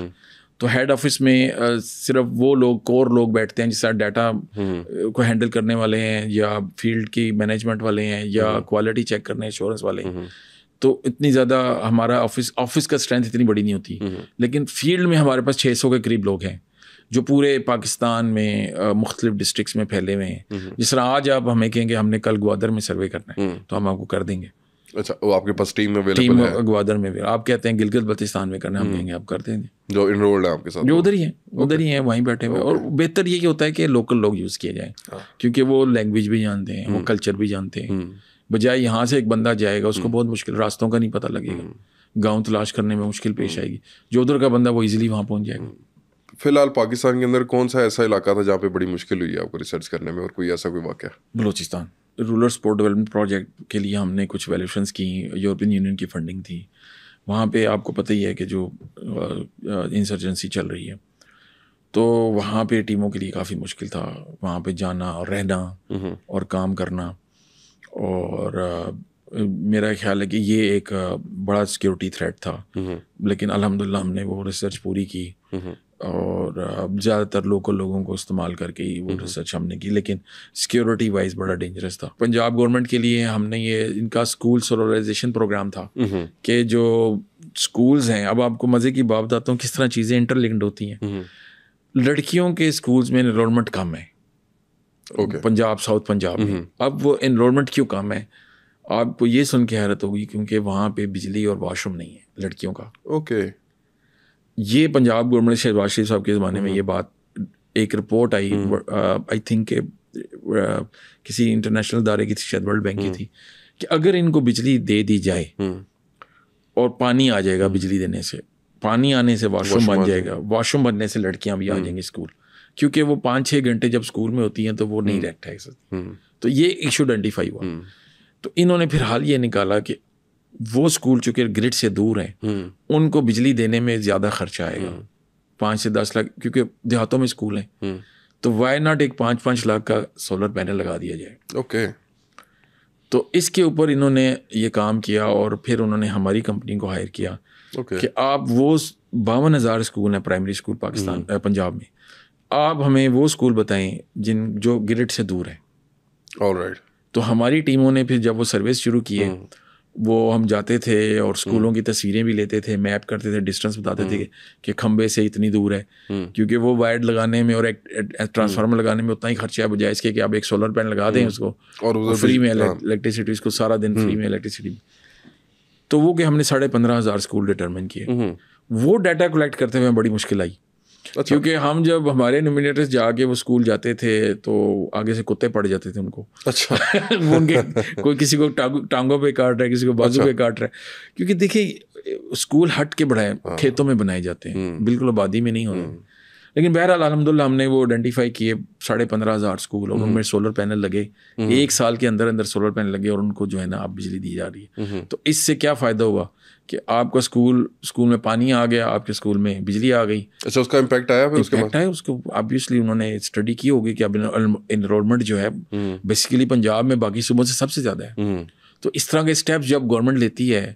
تو ہیڈ آفس میں صرف وہ لوگ کور لوگ بیٹھتے ہیں جس طرح ڈیٹا کو ہینڈل کرنے والے ہیں، یا فیلڈ کی مینجمنٹ والے ہیں، یا کوالٹی چیک کرنے انشورنس والے ہیں. تو اتنی زیادہ ہمارا آفس کا اسٹرینتھ اتنی بڑی نہیں ہوتی. لیکن فیلڈ میں ہمارے پاس 600 کے قریب لوگ ہیں جو پورے پاکستان میں مختلف ڈسٹرکٹس میں پھیلے ہوئے ہیں. جس طرح آج آپ ہمیں کہیں کہ ہم نے کل گوادر میں سروے کرنا ہے تو ہم آپ کو کر دیں گے. اچھا، وہ آپ کے پاس ٹیم اویلیبل ہے گوادر میں بھی. آپ کہتے ہیں گلگت بلتستان میں کرنا، ہم کہیں گے آپ کر دیں گے. جو انرولڈ ہیں آپ کے ساتھ، جو ادھر ہی ہیں وہیں بیٹھے ہوئے. اور بہتر یہ ہوتا ہے کہ لوکل لوگ یوز کیے جائیں، کیونکہ وہ لینگویج بھی جانتے ہیں، وہ کلچر بھی جانتے ہیں. بجائے یہاں سے ایک بندہ جائے گا، اس کو بہت مشکل، راستوں کا نہیں پتہ لگے گا، گاؤں تلاش کرنے میں مشکل پیش آئے گی. جو ادھر کا بندہ وہ ایزیلی وہاں پہنچ جائے گا. فی الحال پاکستان کے اندر کون سا ایسا علاقہ تھا جہاں پہ بڑی مشکل ہوئی ہے آپ کو ریسرچ کرنے میں، اور کوئی ایسا کوئی واقعہ؟ Balochistan. Rural support development project کے لیے ہم نے کچھ ویلیوشنس کی، یورپین یونین کی فنڈنگ تھی. وہاں پہ آپ کو پتہ ہی ہے کہ جو انسرجنسی چل رہی ہے، تو وہاں پہ ٹیموں کے لیے کافی مشکل تھا وہاں پہ جانا اور رہنا اور کام کرنا. اور میرا خیال ہے کہ یہ ایک بڑا سیکیورٹی تھریٹ تھا. لیکن الحمدللہ ہم نے وہ ریسرچ پوری کی. اور زیادہ تر لوکل لوگوں کو استعمال کر کے ہی وہ ریسرچ ہم نے کی, لیکن سیکیورٹی وائز بڑا ڈینجرس تھا. پنجاب گورنمنٹ کے لیے ہم نے یہ ان کا اسکول سولرائزیشن پروگرام تھا کہ جو اسکولز ہیں, اب آپ کو مزے کی بات بتاتا ہوں کس طرح چیزیں انٹر لنکڈ ہوتی ہیں. لڑکیوں کے اسکولز میں انرولمنٹ کم ہے پنجاب, ساؤتھ پنجاب میں. اب وہ انرولمنٹ کیوں کم ہے آپ کو یہ سن کے حیرت ہوگی, کیونکہ وہاں پہ بجلی اور واش روم نہیں ہے لڑکیوں کا. یہ پنجاب گورنمنٹ شہباز شریف صاحب کے زمانے میں یہ بات ایک رپورٹ آئی, آئی تھنک کہ کسی انٹرنیشنل ادارے کی تھی, شاید ورلڈ بینک کی تھی, کہ اگر ان کو بجلی دے دی جائے اور پانی آ جائے گا بجلی دینے سے, پانی آنے سے واش روم بن جائے گا, واش روم بننے سے لڑکیاں بھی آ جائیں گی اسکول, کیونکہ وہ 5-6 گھنٹے جب اسکول میں ہوتی ہیں تو وہ نہیں رہ سکتی. تو یہ ایشو آئیڈینٹیفائی ہوا. تو انہوں نے پھر حال یہ نکالا کہ وہ اسکول چونکہ گرڈ سے دور ہیں ان کو بجلی دینے میں زیادہ خرچہ آئے گا, 5 سے 10 لاکھ, کیونکہ دیہاتوں میں اسکول ہیں, تو وائی ناٹ ایک 5-5 لاکھ کا سولر پینل لگا دیا جائے. تو اس کے اوپر انہوں نے یہ کام کیا, اور پھر انہوں نے ہماری کمپنی کو ہائر کیا کہ آپ وہ 52,000 اسکول ہیں پرائمری اسکول پاکستان پنجاب میں, آپ ہمیں وہ اسکول بتائیں جو گرڈ سے دور ہیں. تو ہماری ٹیموں نے پھر جب وہ سروس شروع کیے, وہ ہم جاتے تھے اور اسکولوں کی تصویریں بھی لیتے تھے, میپ کرتے تھے, ڈسٹینس بتاتے تھے کہ کھمبے سے اتنی دور ہے, کیونکہ وہ وائر لگانے میں اور ایک ٹرانسفارمر لگانے میں اتنا ہی خرچہ ہے, بجائے اس کے کہ آپ ایک سولر پینل لگا دیں اس کو اور فری میں الیکٹریسٹی, اس کو سارا دن فری میں الیکٹریسٹی. تو وہ کہ ہم نے 15,500 اسکول ڈٹرمن کیے. وہ ڈیٹا کلیکٹ کرتے ہوئے بڑی مشکل آئی, کیونکہ ہم جب ہمارے نومینیٹرز جا کے وہ اسکول جاتے تھے تو آگے سے کتے پڑ جاتے تھے ان کو. اچھا. وہ ان کے کوئی کسی کو ٹانگوں پہ کاٹ رہا ہے, کسی کو بازو پہ کاٹ رہا ہے, کیونکہ دیکھیں اسکول ہٹ کے بڑھائے کھیتوں میں بنائے جاتے ہیں, بالکل آبادی میں نہیں ہوتے. لیکن بہرحال الحمدللہ ہم نے وہ آئیڈینٹیفائی کیے 15,500 اسکول, اور ان میں سولر پینل لگے, 1 سال کے اندر اندر سولر پینل لگے, اور ان کو جو ہے نا اب بجلی دی جا رہی ہے. تو اس سے کیا فائدہ ہوا کہ آپ کا اسکول میں پانی آ گیا, آپ کے اسکول میں بجلی آ گئی. اچھا, اس کا امپیکٹ آیا پھر؟ امپیکٹ آیا اس کو. آبویسلی انہوں نے اسٹڈی کی ہوگی کہ اب انرولمنٹ جو ہے بیسیکلی پنجاب میں باقی صوبوں سے سب سے زیادہ ہے. تو اس طرح کے اسٹیپس جب گورنمنٹ لیتی ہے,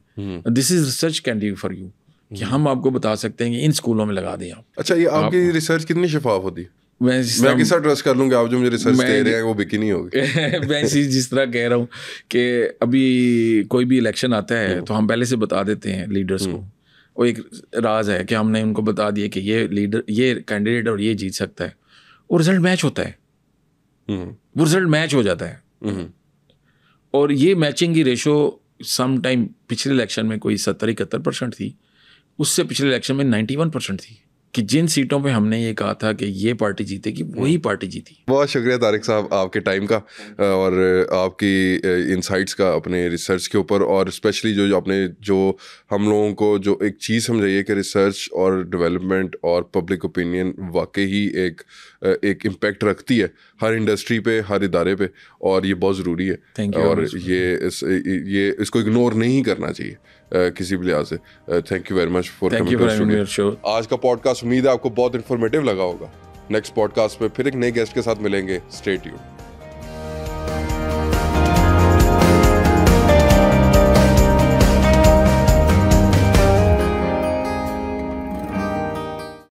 this is research can do for you, کہ ہم آپ کو بتا سکتے ہیں کہ ان اسکولوں میں لگا دیں آپ. اچھا, یہ آپ کی ریسرچ کتنی شفاف ہوتی ہے؟ میں کس طرح ٹرسٹ کر لوں کہ آپ جو مجھے ریسرچ دے رہے ہیں وہ بکی نہیں ہوگی؟ میں جس طرح کہہ رہا ہوں کہ ابھی کوئی بھی الیکشن آتا ہے تو ہم پہلے سے بتا دیتے ہیں لیڈرس کو, وہ ایک راز ہے کہ ہم نے ان کو بتا دیا کہ یہ لیڈر, یہ کینڈیڈیٹ اور یہ جیت سکتا ہے, اور رزلٹ میچ ہوتا ہے, وہ رزلٹ میچ ہو جاتا ہے. اور یہ میچنگ کی ریشو سم ٹائم پچھلے الیکشن میں کوئی 70-71% تھی, اس سے پچھلے الیکشن میں 91% تھی, کہ جن سیٹوں پہ ہم نے یہ کہا تھا کہ یہ پارٹی جیتے گی وہی پارٹی جیتی. بہت شکریہ طارق صاحب آپ کے ٹائم کا اور آپ کی انسائٹس کا اپنے ریسرچ کے اوپر, اور اسپیشلی جو آپ نے جو ہم لوگوں کو جو ایک چیز سمجھائی ہے کہ ریسرچ اور ڈیولپمنٹ اور پبلک اوپینین واقعی ایک امپیکٹ رکھتی ہے ہر انڈسٹری پہ, ہر ادارے پہ, اور یہ بہت ضروری ہے, اور یہ اس کو اگنور نہیں کرنا چاہیے کسی بھی لحاظ سے. Thank you very much for coming. آج کا پوڈ کاسٹ امید ہے آپ کو بہت انفارمیٹیو لگا ہوگا. نیکسٹ پوڈ کاسٹ پہ پھر ایک نئے گیسٹ کے ساتھ ملیں گے. Stay tuned.